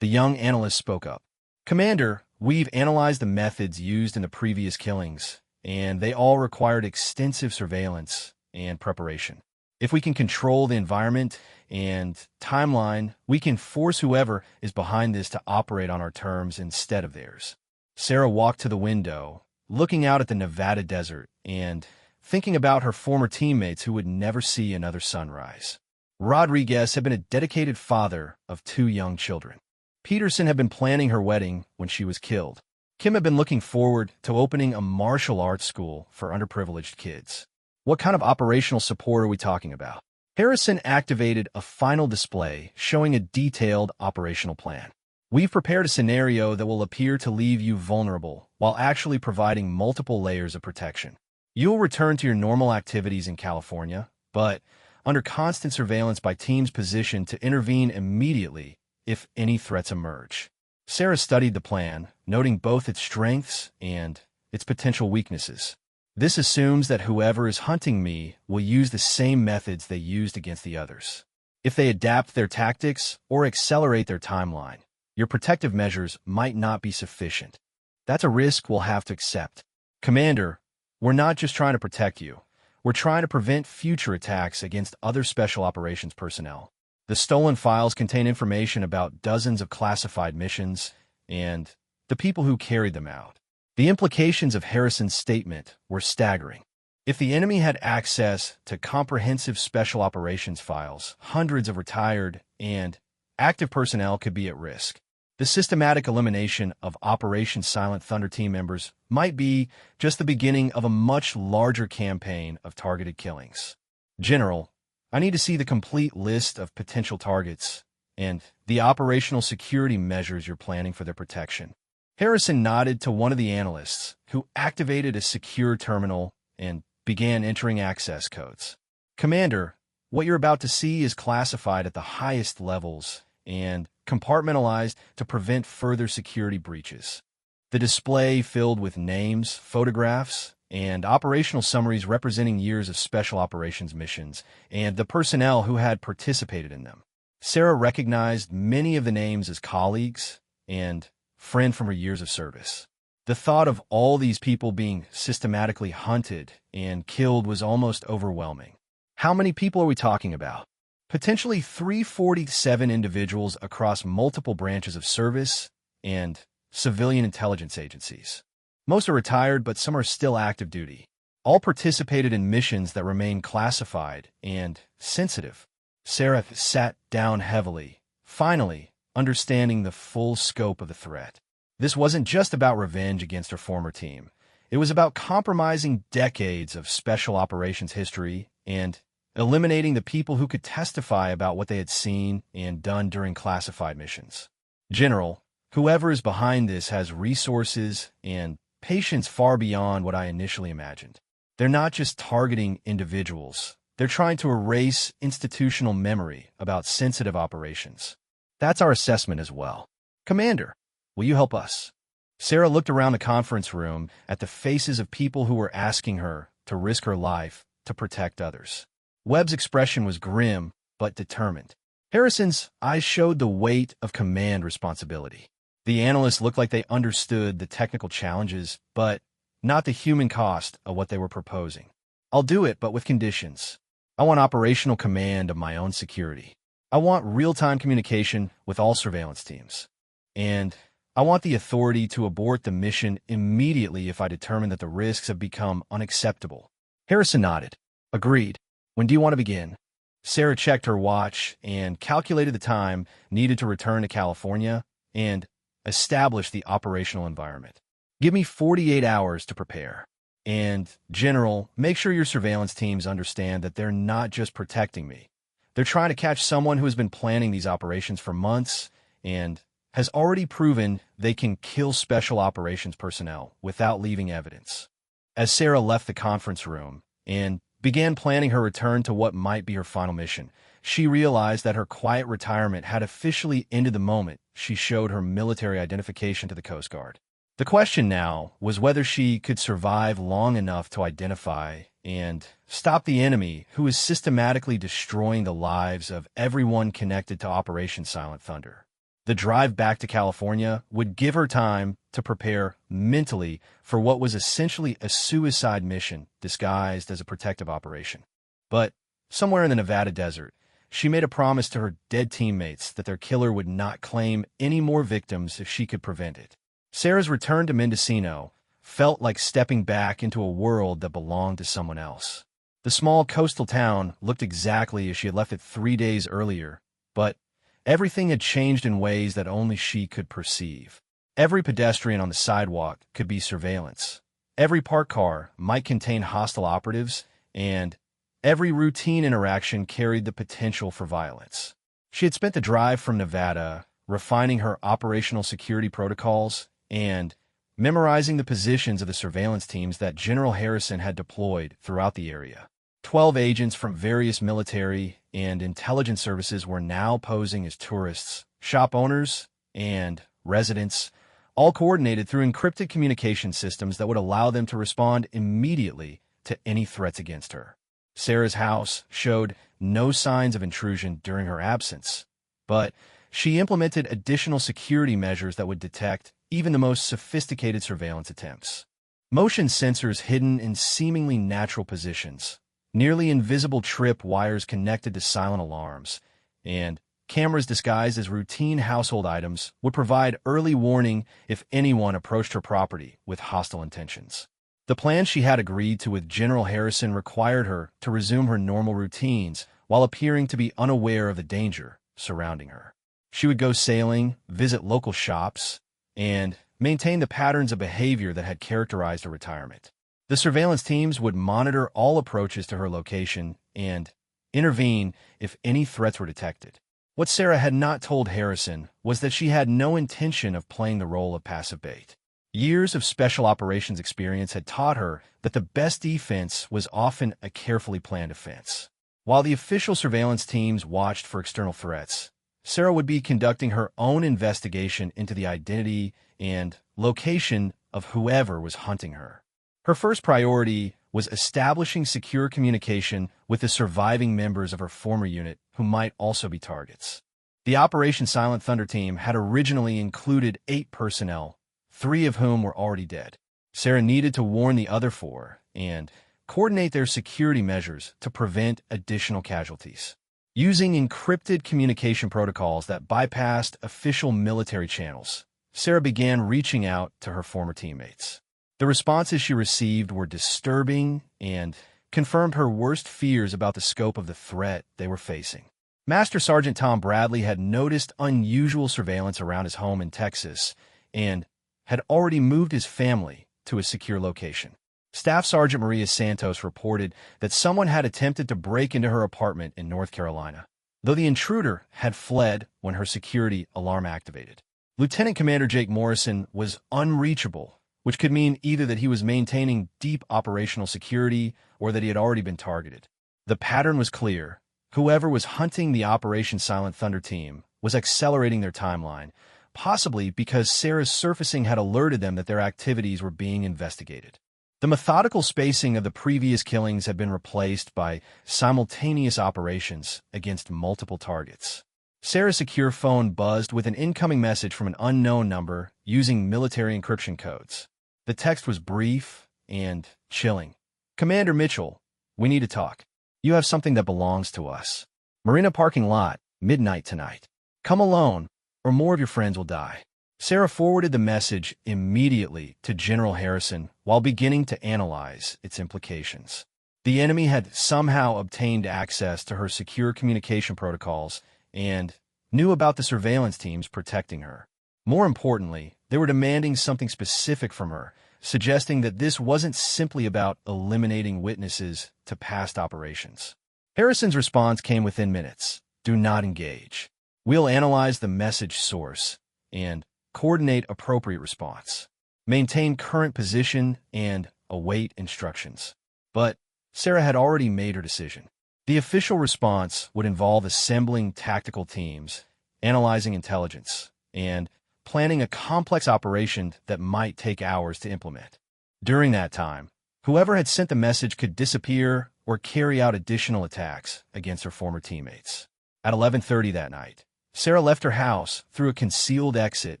The young analyst spoke up. Commander, we've analyzed the methods used in the previous killings, and they all required extensive surveillance and preparation. If we can control the environment and timeline, we can force whoever is behind this to operate on our terms instead of theirs. Sarah walked to the window, looking out at the Nevada desert and thinking about her former teammates who would never see another sunrise. Rodriguez had been a dedicated father of 2 young children. Peterson had been planning her wedding when she was killed. Kim had been looking forward to opening a martial arts school for underprivileged kids. What kind of operational support are we talking about? Harrison activated a final display showing a detailed operational plan. We've prepared a scenario that will appear to leave you vulnerable while actually providing multiple layers of protection. You will return to your normal activities in California, but under constant surveillance by teams positioned to intervene immediately if any threats emerge. Sarah studied the plan, noting both its strengths and its potential weaknesses. This assumes that whoever is hunting me will use the same methods they used against the others. If they adapt their tactics or accelerate their timeline, your protective measures might not be sufficient. That's a risk we'll have to accept. Commander, we're not just trying to protect you. We're trying to prevent future attacks against other special operations personnel. The stolen files contain information about dozens of classified missions and the people who carried them out. The implications of Harrison's statement were staggering. If the enemy had access to comprehensive special operations files, hundreds of retired and active personnel could be at risk. The systematic elimination of Operation Silent Thunder team members might be just the beginning of a much larger campaign of targeted killings. General, I need to see the complete list of potential targets and the operational security measures you're planning for their protection. Harrison nodded to one of the analysts, who activated a secure terminal and began entering access codes. Commander, what you're about to see is classified at the highest levels and compartmentalized to prevent further security breaches. The display filled with names, photographs, and operational summaries representing years of special operations missions and the personnel who had participated in them. Sarah recognized many of the names as colleagues and friend from her years of service. The thought of all these people being systematically hunted and killed was almost overwhelming. How many people are we talking about? Potentially 347 individuals across multiple branches of service and civilian intelligence agencies. Most are retired, but some are still active duty. All participated in missions that remain classified and sensitive. Sarah sat down heavily, finally understanding the full scope of the threat. This wasn't just about revenge against her former team. It was about compromising decades of special operations history and eliminating the people who could testify about what they had seen and done during classified missions. General, whoever is behind this has resources and patience far beyond what I initially imagined. They're not just targeting individuals. They're trying to erase institutional memory about sensitive operations. That's our assessment as well. Commander, will you help us? Sarah looked around the conference room at the faces of people who were asking her to risk her life to protect others. Webb's expression was grim but determined. Harrison's eyes showed the weight of command responsibility. The analysts looked like they understood the technical challenges, but not the human cost of what they were proposing. I'll do it, but with conditions. I want operational command of my own security. I want real-time communication with all surveillance teams. And I want the authority to abort the mission immediately if I determine that the risks have become unacceptable. Harrison nodded. Agreed. When do you want to begin? Sarah checked her watch and calculated the time needed to return to California and establish the operational environment. Give me 48 hours to prepare. And, General, make sure your surveillance teams understand that they're not just protecting me. They're trying to catch someone who has been planning these operations for months and has already proven they can kill special operations personnel without leaving evidence. As Sarah left the conference room and began planning her return to what might be her final mission, she realized that her quiet retirement had officially ended the moment she showed her military identification to the Coast Guard. The question now was whether she could survive long enough to identify and stop the enemy who is systematically destroying the lives of everyone connected to Operation Silent Thunder. The drive back to California would give her time to prepare mentally for what was essentially a suicide mission disguised as a protective operation. But somewhere in the Nevada desert, she made a promise to her dead teammates that their killer would not claim any more victims if she could prevent it. Sarah's return to Mendocino felt like stepping back into a world that belonged to someone else. The small coastal town looked exactly as she had left it 3 days earlier, but everything had changed in ways that only she could perceive. Every pedestrian on the sidewalk could be surveillance. Every parked car might contain hostile operatives, and every routine interaction carried the potential for violence. She had spent the drive from Nevada refining her operational security protocols and memorizing the positions of the surveillance teams that General Harrison had deployed throughout the area. 12 agents from various military and intelligence services were now posing as tourists, shop owners, and residents, all coordinated through encrypted communication systems that would allow them to respond immediately to any threats against her. Sarah's house showed no signs of intrusion during her absence, but she implemented additional security measures that would detect even the most sophisticated surveillance attempts. Motion sensors hidden in seemingly natural positions, nearly invisible trip wires connected to silent alarms, and cameras disguised as routine household items would provide early warning if anyone approached her property with hostile intentions. The plan she had agreed to with General Harrison required her to resume her normal routines while appearing to be unaware of the danger surrounding her. She would go sailing, visit local shops, and maintain the patterns of behavior that had characterized her retirement. The surveillance teams would monitor all approaches to her location and intervene if any threats were detected. What Sarah had not told Harrison was that she had no intention of playing the role of passive bait. Years of special operations experience had taught her that the best defense was often a carefully planned offense. While the official surveillance teams watched for external threats, Sarah would be conducting her own investigation into the identity and location of whoever was hunting her. Her first priority was establishing secure communication with the surviving members of her former unit who might also be targets. The Operation Silent Thunder team had originally included 8 personnel, 3 of whom were already dead. Sarah needed to warn the other 4 and coordinate their security measures to prevent additional casualties. Using encrypted communication protocols that bypassed official military channels, Sarah began reaching out to her former teammates. The responses she received were disturbing and confirmed her worst fears about the scope of the threat they were facing. Master Sergeant Tom Bradley had noticed unusual surveillance around his home in Texas and had already moved his family to a secure location. Staff Sergeant Maria Santos reported that someone had attempted to break into her apartment in North Carolina, though the intruder had fled when her security alarm activated. Lieutenant Commander Jake Morrison was unreachable, which could mean either that he was maintaining deep operational security or that he had already been targeted. The pattern was clear. Whoever was hunting the Operation Silent Thunder team was accelerating their timeline, possibly because Sarah's surfacing had alerted them that their activities were being investigated. The methodical spacing of the previous killings had been replaced by simultaneous operations against multiple targets. Sarah's secure phone buzzed with an incoming message from an unknown number using military encryption codes. The text was brief and chilling. "Commander Mitchell, we need to talk. You have something that belongs to us. Marina parking lot, midnight tonight. Come alone, or more of your friends will die." Sarah forwarded the message immediately to General Harrison while beginning to analyze its implications. The enemy had somehow obtained access to her secure communication protocols and knew about the surveillance teams protecting her. More importantly, they were demanding something specific from her, suggesting that this wasn't simply about eliminating witnesses to past operations. Harrison's response came within minutes. Do not engage. We'll analyze the message source and coordinate appropriate response. Maintain current position and await instructions. But Sarah had already made her decision. The official response would involve assembling tactical teams, analyzing intelligence, and planning a complex operation that might take hours to implement. During that time, whoever had sent the message could disappear or carry out additional attacks against her former teammates. At 11:30 that night, Sarah left her house through a concealed exit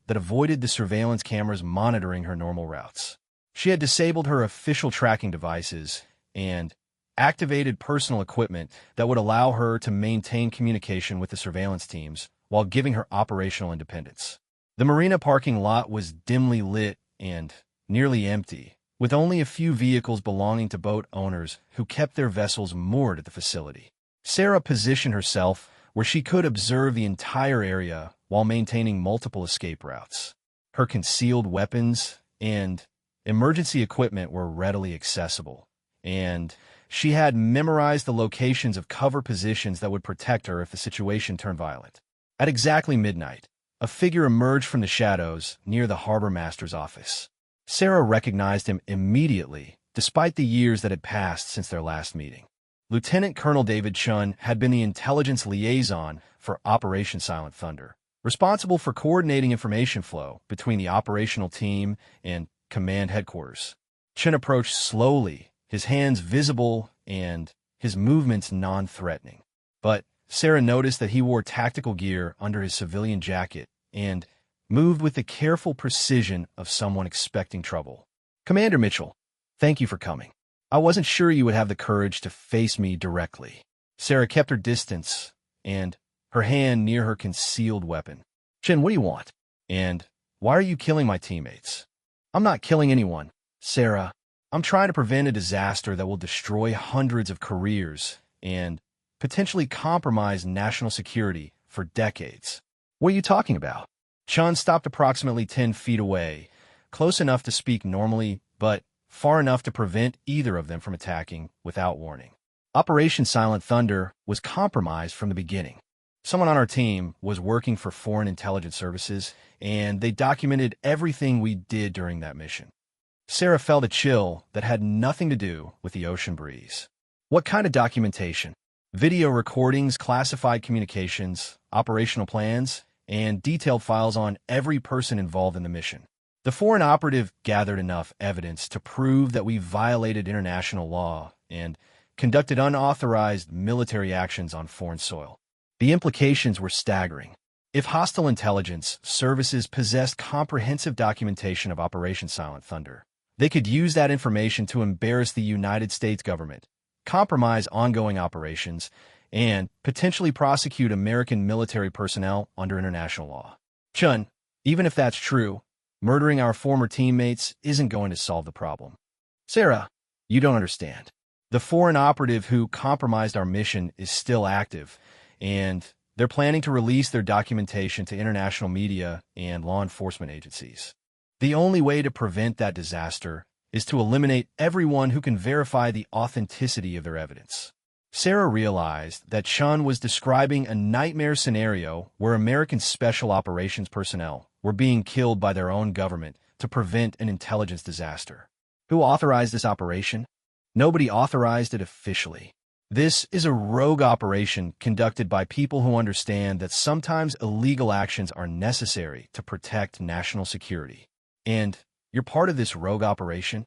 that avoided the surveillance cameras monitoring her normal routes. She had disabled her official tracking devices and activated personal equipment that would allow her to maintain communication with the surveillance teams while giving her operational independence. The marina parking lot was dimly lit and nearly empty, with only a few vehicles belonging to boat owners who kept their vessels moored at the facility. Sarah positioned herself where she could observe the entire area while maintaining multiple escape routes. Her concealed weapons and emergency equipment were readily accessible, and she had memorized the locations of cover positions that would protect her if the situation turned violent. At exactly midnight, a figure emerged from the shadows near the harbor master's office. Sarah recognized him immediately, despite the years that had passed since their last meeting. Lieutenant Colonel David Chun had been the intelligence liaison for Operation Silent Thunder, responsible for coordinating information flow between the operational team and command headquarters. Chun approached slowly, his hands visible and his movements non-threatening. But Sarah noticed that he wore tactical gear under his civilian jacket and moved with the careful precision of someone expecting trouble. Commander Mitchell, thank you for coming. I wasn't sure you would have the courage to face me directly. Sarah kept her distance and her hand near her concealed weapon. Chin, what do you want? And why are you killing my teammates? I'm not killing anyone, Sarah. I'm trying to prevent a disaster that will destroy hundreds of careers and potentially compromise national security for decades. What are you talking about? Chun stopped approximately 10 feet away, close enough to speak normally, but far enough to prevent either of them from attacking without warning. Operation Silent Thunder was compromised from the beginning. Someone on our team was working for foreign intelligence services, and they documented everything we did during that mission. Sarah felt a chill that had nothing to do with the ocean breeze. What kind of documentation? Video recordings, classified communications, operational plans, and detailed files on every person involved in the mission. The foreign operative gathered enough evidence to prove that we violated international law and conducted unauthorized military actions on foreign soil. The implications were staggering. If hostile intelligence services possessed comprehensive documentation of Operation Silent Thunder, they could use that information to embarrass the United States government, compromise ongoing operations, and potentially prosecute American military personnel under international law. Chun, even if that's true, murdering our former teammates isn't going to solve the problem. Sarah, you don't understand. The foreign operative who compromised our mission is still active, and they're planning to release their documentation to international media and law enforcement agencies. The only way to prevent that disaster is to eliminate everyone who can verify the authenticity of their evidence. Sarah realized that Chun was describing a nightmare scenario where American special operations personnel were being killed by their own government to prevent an intelligence disaster. Who authorized this operation? Nobody authorized it officially. This is a rogue operation conducted by people who understand that sometimes illegal actions are necessary to protect national security. And you're part of this rogue operation?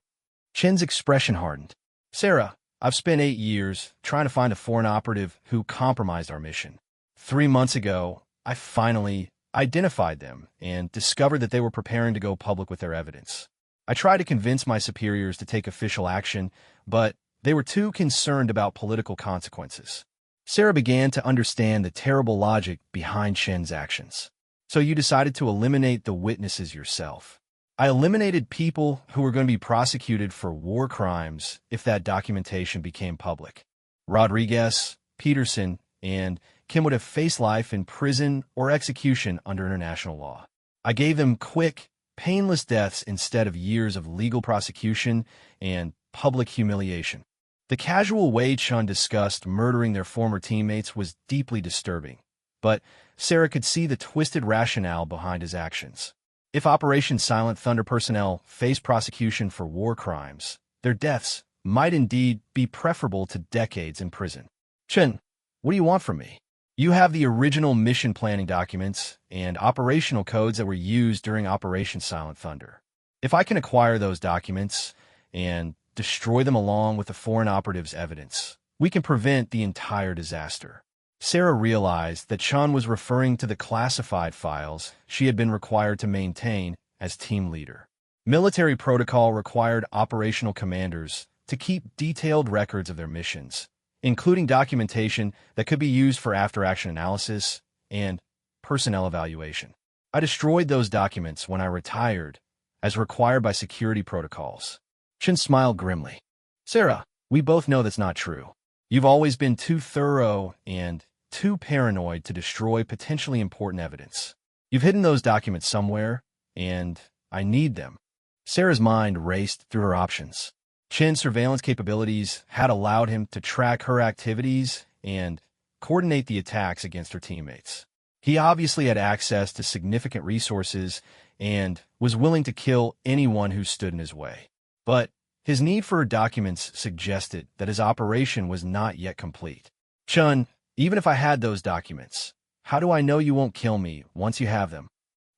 Chen's expression hardened. Sarah, I've spent 8 years trying to find a foreign operative who compromised our mission. 3 months ago, I finally identified them and discovered that they were preparing to go public with their evidence. I tried to convince my superiors to take official action, but they were too concerned about political consequences. Sarah began to understand the terrible logic behind Chen's actions. So you decided to eliminate the witnesses yourself. I eliminated people who were going to be prosecuted for war crimes if that documentation became public. Rodriguez, Peterson, and Kim would have faced life in prison or execution under international law. I gave them quick, painless deaths instead of years of legal prosecution and public humiliation. The casual way Chun discussed murdering their former teammates was deeply disturbing, but Sarah could see the twisted rationale behind his actions. If Operation Silent Thunder personnel faced prosecution for war crimes, their deaths might indeed be preferable to decades in prison. Chun, what do you want from me? You have the original mission planning documents and operational codes that were used during Operation Silent Thunder. If I can acquire those documents and destroy them along with the foreign operatives' evidence, we can prevent the entire disaster. Sarah realized that Chun was referring to the classified files she had been required to maintain as team leader. Military protocol required operational commanders to keep detailed records of their missions, including documentation that could be used for after-action analysis and personnel evaluation. I destroyed those documents when I retired, as required by security protocols. Chun smiled grimly. Sarah, we both know that's not true. You've always been too thorough and too paranoid to destroy potentially important evidence. You've hidden those documents somewhere, and I need them. Sarah's mind raced through her options. Chin's surveillance capabilities had allowed him to track her activities and coordinate the attacks against her teammates. He obviously had access to significant resources and was willing to kill anyone who stood in his way. But his need for her documents suggested that his operation was not yet complete. Chun, even if I had those documents, how do I know you won't kill me once you have them?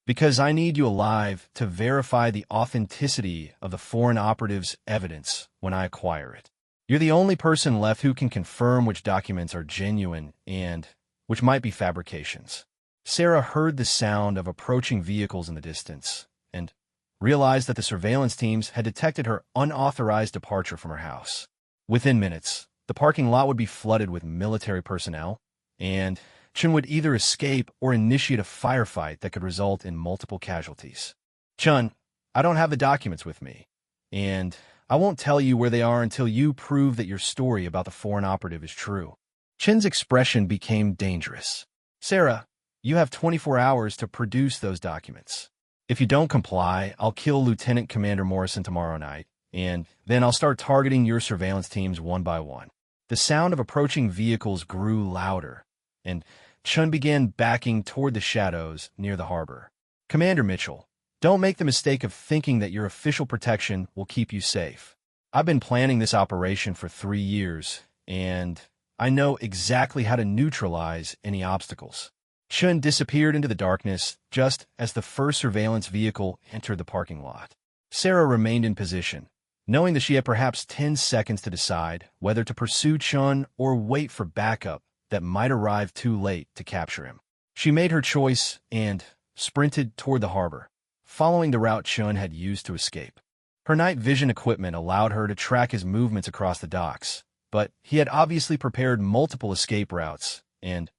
Because I need you alive to verify the authenticity of the foreign operatives' evidence when I acquire it. You're the only person left who can confirm which documents are genuine and which might be fabrications. Sarah heard the sound of approaching vehicles in the distance and realized that the surveillance teams had detected her unauthorized departure from her house. Within minutes, the parking lot would be flooded with military personnel, and Chun would either escape or initiate a firefight that could result in multiple casualties. Chun, I don't have the documents with me, and I won't tell you where they are until you prove that your story about the foreign operative is true. Chin's expression became dangerous. Sarah, you have 24 hours to produce those documents. If you don't comply, I'll kill Lieutenant Commander Morrison tomorrow night, and then I'll start targeting your surveillance teams one by one. The sound of approaching vehicles grew louder, and Chun began backing toward the shadows near the harbor. Commander Mitchell, don't make the mistake of thinking that your official protection will keep you safe. I've been planning this operation for 3 years, and I know exactly how to neutralize any obstacles. Chun disappeared into the darkness just as the first surveillance vehicle entered the parking lot. Sarah remained in position, knowing that she had perhaps 10 seconds to decide whether to pursue Chun or wait for backup that might arrive too late to capture him. She made her choice and sprinted toward the harbor, following the route Chun had used to escape. Her night vision equipment allowed her to track his movements across the docks, but he had obviously prepared multiple escape routes and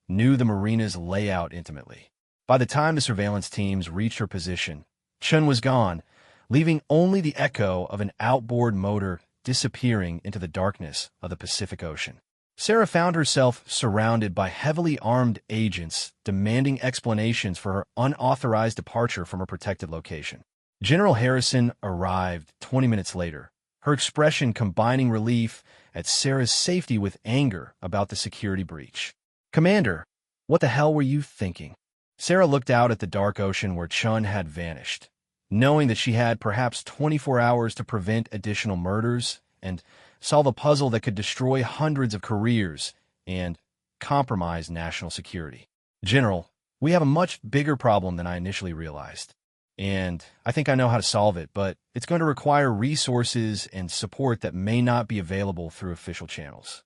knew the marina's layout intimately. By the time the surveillance teams reached her position, Chun was gone, leaving only the echo of an outboard motor disappearing into the darkness of the Pacific Ocean. Sarah found herself surrounded by heavily armed agents demanding explanations for her unauthorized departure from her protected location. General Harrison arrived 20 minutes later, her expression combining relief at Sarah's safety with anger about the security breach. Commander, what the hell were you thinking? Sarah looked out at the dark ocean where Chun had vanished, knowing that she had perhaps 24 hours to prevent additional murders and solve a puzzle that could destroy hundreds of careers and compromise national security. General, we have a much bigger problem than I initially realized, and I think I know how to solve it, but it's going to require resources and support that may not be available through official channels.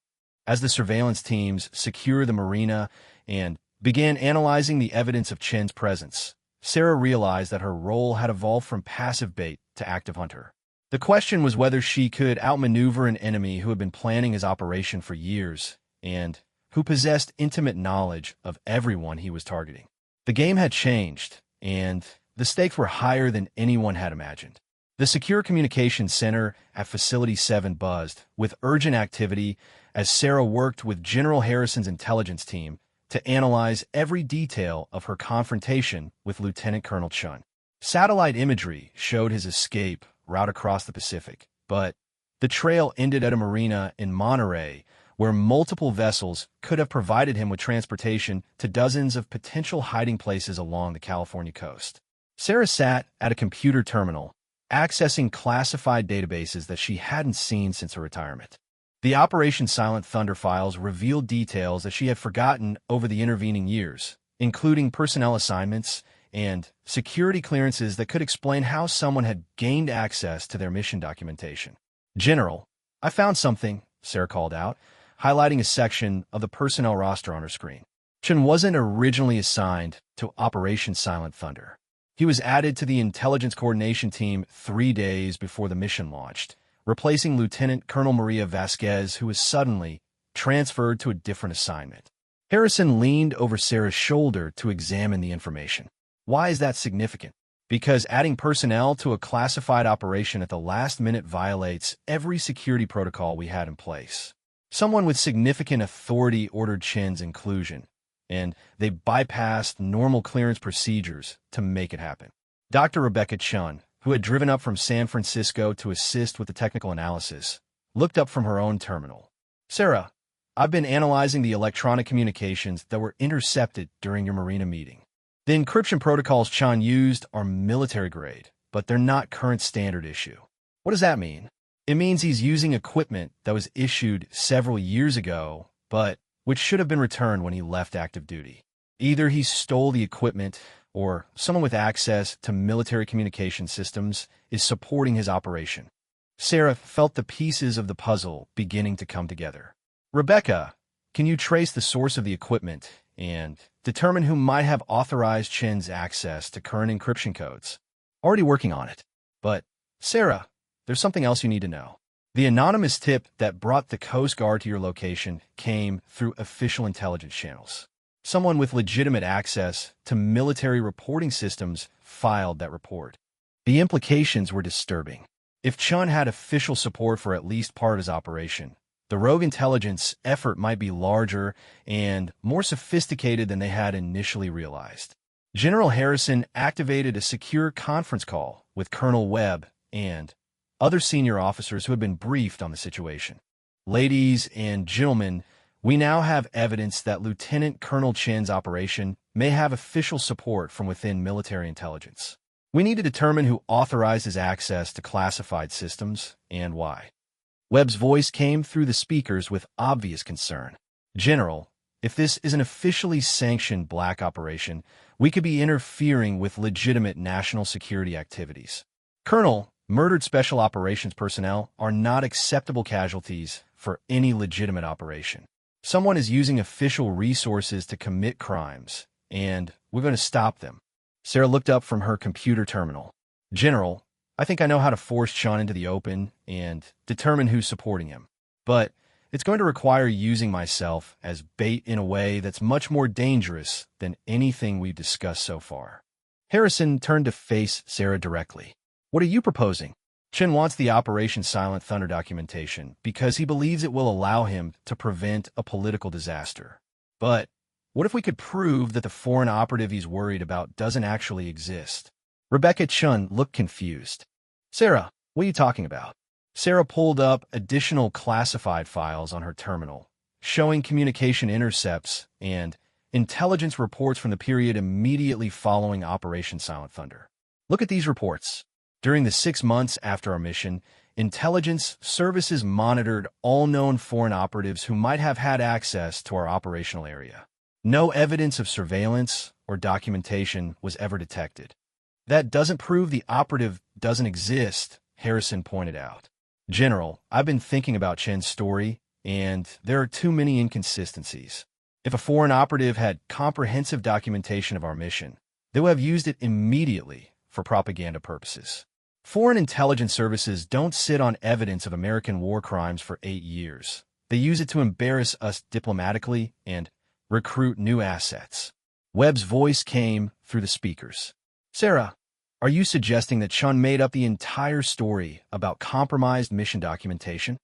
As the surveillance teams secured the marina and began analyzing the evidence of Chen's presence, Sarah realized that her role had evolved from passive bait to active hunter. The question was whether she could outmaneuver an enemy who had been planning his operation for years and who possessed intimate knowledge of everyone he was targeting. The game had changed, and the stakes were higher than anyone had imagined. The Secure Communications Center at Facility 7 buzzed with urgent activity as Sarah worked with General Harrison's intelligence team to analyze every detail of her confrontation with Lieutenant Colonel Chun. Satellite imagery showed his escape route across the Pacific, but The trail ended at a marina in Monterey, where multiple vessels could have provided him with transportation to dozens of potential hiding places along the California coast. Sarah sat at a computer terminal, accessing classified databases that she hadn't seen since her retirement. The Operation Silent Thunder files revealed details that she had forgotten over the intervening years, including personnel assignments and security clearances that could explain how someone had gained access to their mission documentation. "General, I found something," Sarah called out, highlighting a section of the personnel roster on her screen. Chen wasn't originally assigned to Operation Silent Thunder. He was added to the intelligence coordination team 3 days before the mission launched, replacing Lieutenant Colonel Maria Vasquez, who was suddenly transferred to a different assignment. Harrison leaned over Sarah's shoulder to examine the information. Why is that significant? Because adding personnel to a classified operation at the last minute violates every security protocol we had in place. Someone with significant authority ordered Chen's inclusion, and they bypassed normal clearance procedures to make it happen. Dr. Rebecca Chun, who had driven up from San Francisco to assist with the technical analysis, looked up from her own terminal. "Sarah, I've been analyzing the electronic communications that were intercepted during your Marina meeting. The encryption protocols Chun used are military grade, but they're not current standard issue." "What does that mean?" "It means he's using equipment that was issued several years ago, but which should have been returned when he left active duty. Either he stole the equipment, or someone with access to military communication systems is supporting his operation." Sarah felt the pieces of the puzzle beginning to come together. "Rebecca, can you trace the source of the equipment and determine who might have authorized Chen's access to current encryption codes?" "Already working on it. But, Sarah, there's something else you need to know. The anonymous tip that brought the Coast Guard to your location came through official intelligence channels. Someone with legitimate access to military reporting systems filed that report. The implications were disturbing. If Chun had official support for at least part of his operation, the rogue intelligence effort might be larger and more sophisticated than they had initially realized. General Harrison activated a secure conference call with Colonel Webb and other senior officers who had been briefed on the situation. "Ladies and gentlemen, we now have evidence that Lieutenant Colonel Chen's operation may have official support from within military intelligence. We need to determine who authorized his access to classified systems and why." Webb's voice came through the speakers with obvious concern. "General, if this is an officially sanctioned black operation, we could be interfering with legitimate national security activities. Colonel, murdered special operations personnel are not acceptable casualties for any legitimate operation. Someone is using official resources to commit crimes, and we're going to stop them." Sarah looked up from her computer terminal. "General, I think I know how to force Chun into the open and determine who's supporting him. But it's going to require using myself as bait in a way that's much more dangerous than anything we've discussed so far." Harrison turned to face Sarah directly. "What are you proposing?" "Chen wants the Operation Silent Thunder documentation because he believes it will allow him to prevent a political disaster. But what if we could prove that the foreign operative he's worried about doesn't actually exist?" Rebecca Chun looked confused. "Sarah, what are you talking about?" Sarah pulled up additional classified files on her terminal, showing communication intercepts and intelligence reports from the period immediately following Operation Silent Thunder. "Look at these reports. During the 6 months after our mission, intelligence services monitored all known foreign operatives who might have had access to our operational area. No evidence of surveillance or documentation was ever detected." "That doesn't prove the operative doesn't exist," Harrison pointed out. "General, I've been thinking about Chen's story, and there are too many inconsistencies. If a foreign operative had comprehensive documentation of our mission, they would have used it immediately for propaganda purposes. Foreign intelligence services don't sit on evidence of American war crimes for 8 years. They use it to embarrass us diplomatically and recruit new assets." Webb's voice came through the speakers. "Sarah, are you suggesting that Chun made up the entire story about compromised mission documentation?"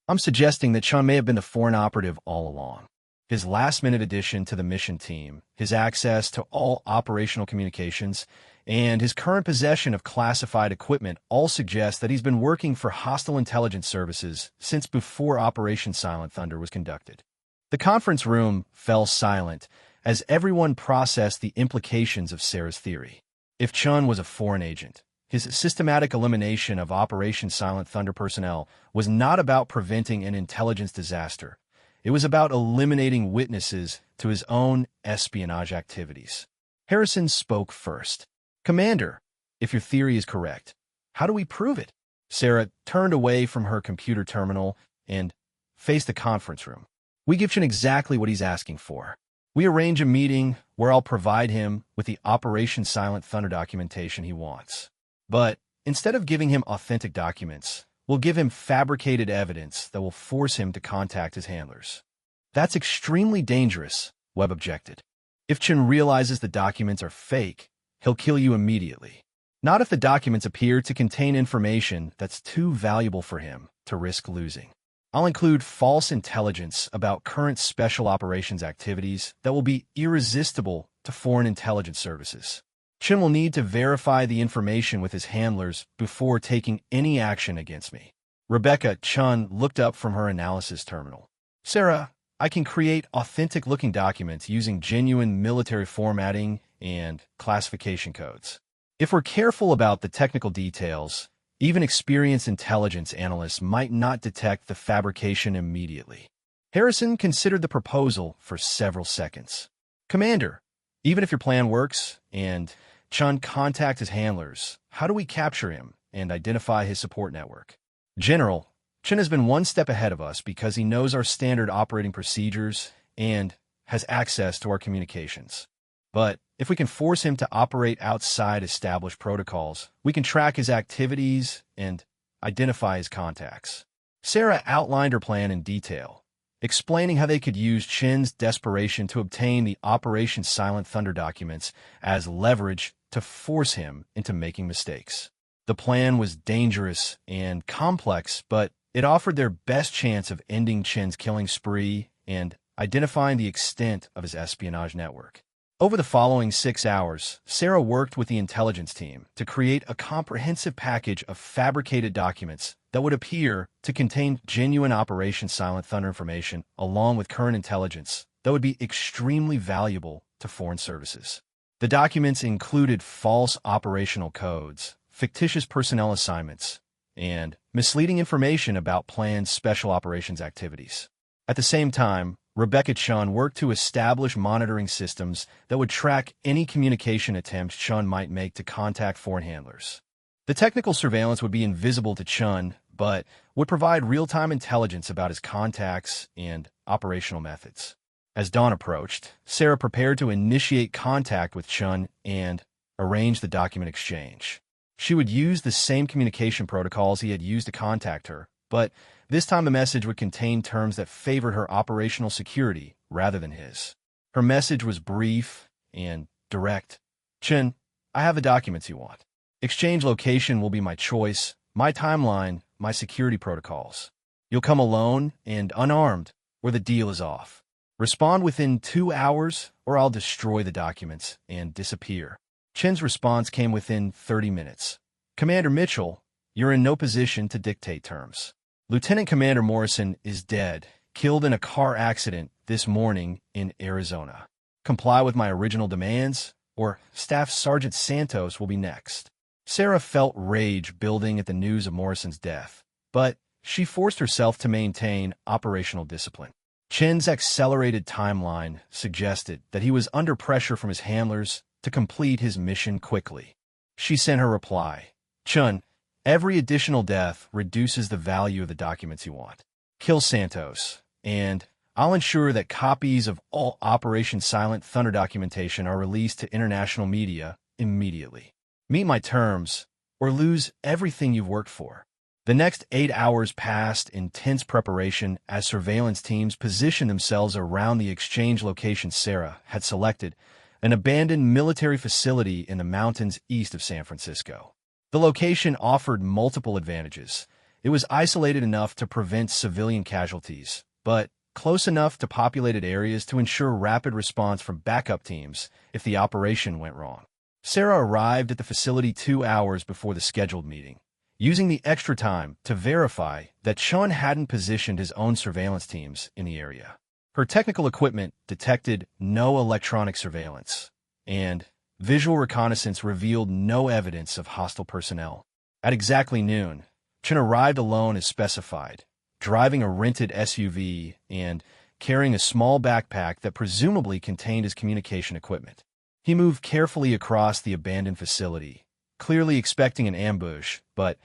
"I'm suggesting that Chun may have been the foreign operative all along. His last-minute addition to the mission team, his access to all operational communications, and his current possession of classified equipment all suggest that he's been working for hostile intelligence services since before Operation Silent Thunder was conducted. The conference room fell silent as everyone processed the implications of Sarah's theory. If Chun was a foreign agent, his systematic elimination of Operation Silent Thunder personnel was not about preventing an intelligence disaster. It was about eliminating witnesses to his own espionage activities. Harrison spoke first. "Commander, if your theory is correct, how do we prove it?" Sarah turned away from her computer terminal and faced the conference room. "We give Chun exactly what he's asking for. We arrange a meeting where I'll provide him with the Operation Silent Thunder documentation he wants. But instead of giving him authentic documents, we'll give him fabricated evidence that will force him to contact his handlers." "That's extremely dangerous," Webb objected. "If Chun realizes the documents are fake, he'll kill you immediately. Not if the documents appear to contain information that's too valuable for him to risk losing. I'll include false intelligence about current special operations activities that will be irresistible to foreign intelligence services. Chun will need to verify the information with his handlers before taking any action against me." Rebecca Chun looked up from her analysis terminal. "Sarah, I can create authentic-looking documents using genuine military formatting and classification codes. If we're careful about the technical details, even experienced intelligence analysts might not detect the fabrication immediately." Harrison considered the proposal for several seconds. "Commander, even if your plan works and Chun contacts his handlers, how do we capture him and identify his support network?" "General, Chun has been one step ahead of us because he knows our standard operating procedures and has access to our communications. But if we can force him to operate outside established protocols, we can track his activities and identify his contacts." Sarah outlined her plan in detail, explaining how they could use Chun's desperation to obtain the Operation Silent Thunder documents as leverage to force him into making mistakes. The plan was dangerous and complex, but it offered their best chance of ending Chun's killing spree and identifying the extent of his espionage network. Over the following 6 hours, Sarah worked with the intelligence team to create a comprehensive package of fabricated documents that would appear to contain genuine Operation Silent Thunder information along with current intelligence that would be extremely valuable to foreign services. The documents included false operational codes, fictitious personnel assignments, and misleading information about planned special operations activities. At the same time, Rebecca Chun worked to establish monitoring systems that would track any communication attempts Chun might make to contact foreign handlers. The technical surveillance would be invisible to Chun, but would provide real-time intelligence about his contacts and operational methods. As dawn approached, Sarah prepared to initiate contact with Chun and arrange the document exchange. She would use the same communication protocols he had used to contact her, but this time the message would contain terms that favored her operational security rather than his. Her message was brief and direct. "Chun, I have the documents you want. Exchange location will be my choice, my timeline, my security protocols. You'll come alone and unarmed, or the deal is off. Respond within 2 hours, or I'll destroy the documents and disappear." Chun's response came within 30 minutes. "Commander Mitchell, you're in no position to dictate terms. Lieutenant Commander Morrison is dead, killed in a car accident this morning in Arizona. Comply with my original demands, or Staff Sergeant Santos will be next." Sarah felt rage building at the news of Morrison's death, but she forced herself to maintain operational discipline. Chun's accelerated timeline suggested that he was under pressure from his handlers to complete his mission quickly. She sent her reply. "Chun, every additional death reduces the value of the documents you want. Kill Santos, and I'll ensure that copies of all Operation Silent Thunder documentation are released to international media immediately. Meet my terms, or lose everything you've worked for." The next 8 hours passed in tense preparation as surveillance teams positioned themselves around the exchange location Sarah had selected, an abandoned military facility in the mountains east of San Francisco. The location offered multiple advantages. It was isolated enough to prevent civilian casualties, but close enough to populated areas to ensure rapid response from backup teams if the operation went wrong. Sarah arrived at the facility 2 hours before the scheduled meeting, using the extra time to verify that Chun hadn't positioned his own surveillance teams in the area. Her technical equipment detected no electronic surveillance, and visual reconnaissance revealed no evidence of hostile personnel. At exactly noon, Chun arrived alone as specified, driving a rented SUV and carrying a small backpack that presumably contained his communication equipment. He moved carefully across the abandoned facility, clearly expecting an ambush, but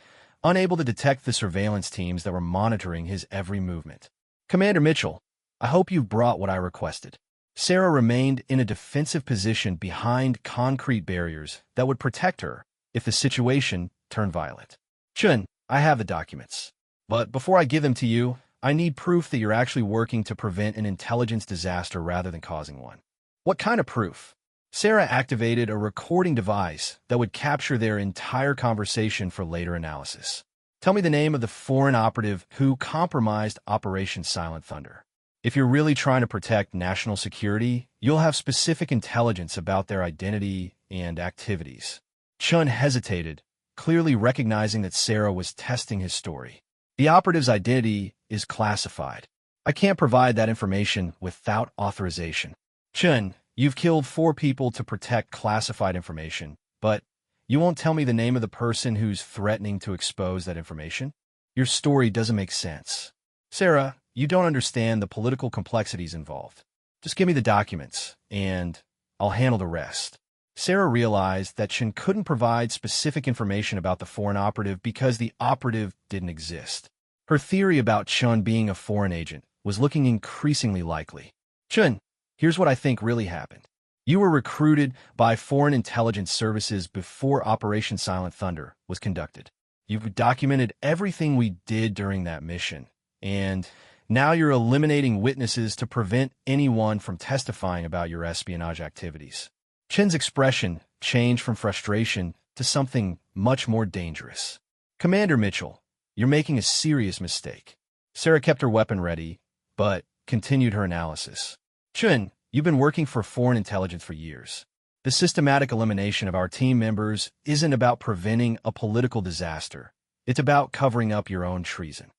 unable to detect the surveillance teams that were monitoring his every movement. "Commander Mitchell, I hope you've brought what I requested." Sarah remained in a defensive position behind concrete barriers that would protect her if the situation turned violent. "Chun, I have the documents. But before I give them to you, I need proof that you're actually working to prevent an intelligence disaster rather than causing one." "What kind of proof?" Sarah activated a recording device that would capture their entire conversation for later analysis. "Tell me the name of the foreign operative who compromised Operation Silent Thunder. If you're really trying to protect national security, you'll have specific intelligence about their identity and activities." Chun hesitated, clearly recognizing that Sarah was testing his story. "The operative's identity is classified. I can't provide that information without authorization." "Chun, you've killed 4 people to protect classified information, but you won't tell me the name of the person who's threatening to expose that information? Your story doesn't make sense." "Sarah, you don't understand the political complexities involved. Just give me the documents, and I'll handle the rest." Sarah realized that Chun couldn't provide specific information about the foreign operative because the operative didn't exist. Her theory about Chun being a foreign agent was looking increasingly likely. "Chun, here's what I think really happened. You were recruited by foreign intelligence services before Operation Silent Thunder was conducted. You've documented everything we did during that mission, and now you're eliminating witnesses to prevent anyone from testifying about your espionage activities." Chin's expression changed from frustration to something much more dangerous. "Commander Mitchell, you're making a serious mistake." Sarah kept her weapon ready, but continued her analysis. "Chun, you've been working for foreign intelligence for years. The systematic elimination of our team members isn't about preventing a political disaster. It's about covering up your own treason."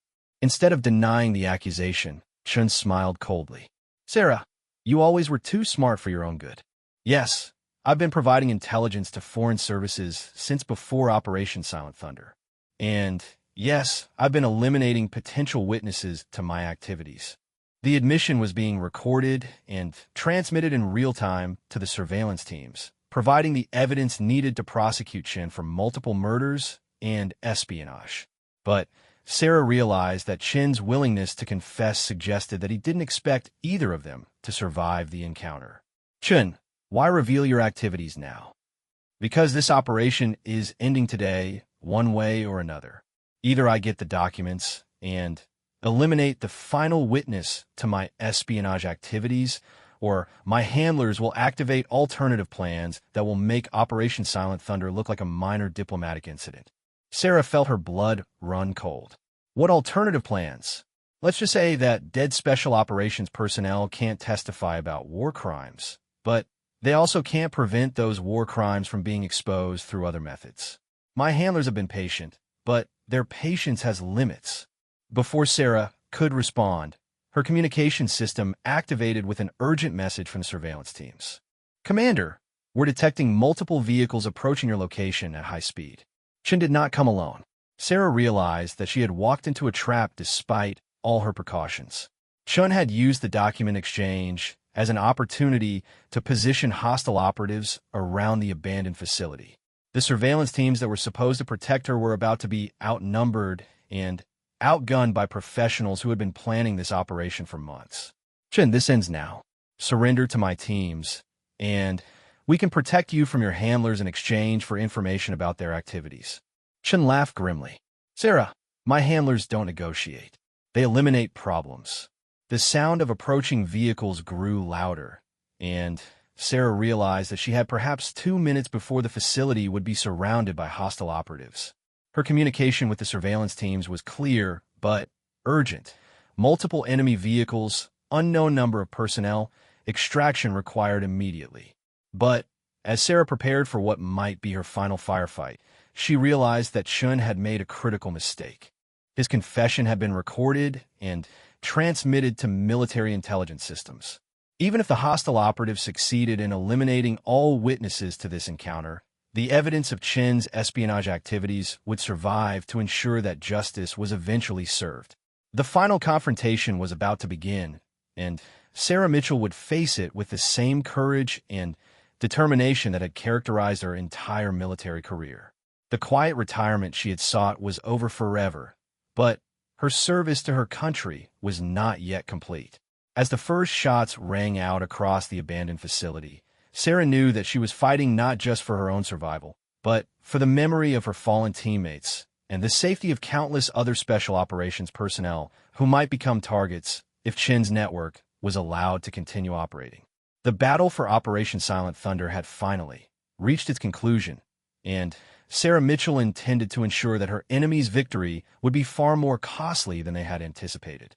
Instead of denying the accusation, Chun smiled coldly. "Sarah, you always were too smart for your own good. Yes, I've been providing intelligence to foreign services since before Operation Silent Thunder. And yes, I've been eliminating potential witnesses to my activities." The admission was being recorded and transmitted in real time to the surveillance teams, providing the evidence needed to prosecute Chin for multiple murders and espionage. But Sarah realized that Chin's willingness to confess suggested that he didn't expect either of them to survive the encounter. "Chun, why reveal your activities now?" "Because this operation is ending today, one way or another. Either I get the documents and eliminate the final witness to my espionage activities, or my handlers will activate alternative plans that will make Operation Silent Thunder look like a minor diplomatic incident." Sarah felt her blood run cold. "What alternative plans?" "Let's just say that dead Special Operations personnel can't testify about war crimes, but they also can't prevent those war crimes from being exposed through other methods. My handlers have been patient, but their patience has limits." Before Sarah could respond, her communication system activated with an urgent message from the surveillance teams. "Commander, we're detecting multiple vehicles approaching your location at high speed." Chin did not come alone. Sarah realized that she had walked into a trap despite all her precautions. Chun had used the document exchange as an opportunity to position hostile operatives around the abandoned facility. The surveillance teams that were supposed to protect her were about to be outnumbered and outgunned by professionals who had been planning this operation for months. "Chin, this ends now. Surrender to my teams, and we can protect you from your handlers in exchange for information about their activities." Chin laughed grimly. "Sarah, my handlers don't negotiate. They eliminate problems." The sound of approaching vehicles grew louder, and Sarah realized that she had perhaps 2 minutes before the facility would be surrounded by hostile operatives. Her communication with the surveillance teams was clear, but urgent. Multiple enemy vehicles, unknown number of personnel, extraction required immediately. But As Sarah prepared for what might be her final firefight, she realized that Chun had made a critical mistake. His confession had been recorded and transmitted to military intelligence systems. Even if the hostile operative succeeded in eliminating all witnesses to this encounter, the evidence of Chen's espionage activities would survive to ensure that justice was eventually served. The final confrontation was about to begin, and Sarah Mitchell would face it with the same courage and determination that had characterized her entire military career. The quiet retirement she had sought was over forever, but her service to her country was not yet complete. As the first shots rang out across the abandoned facility, Sarah knew that she was fighting not just for her own survival, but for the memory of her fallen teammates and the safety of countless other special operations personnel who might become targets if Chen's network was allowed to continue operating. The battle for Operation Silent Thunder had finally reached its conclusion, and Sarah Mitchell intended to ensure that her enemy's victory would be far more costly than they had anticipated.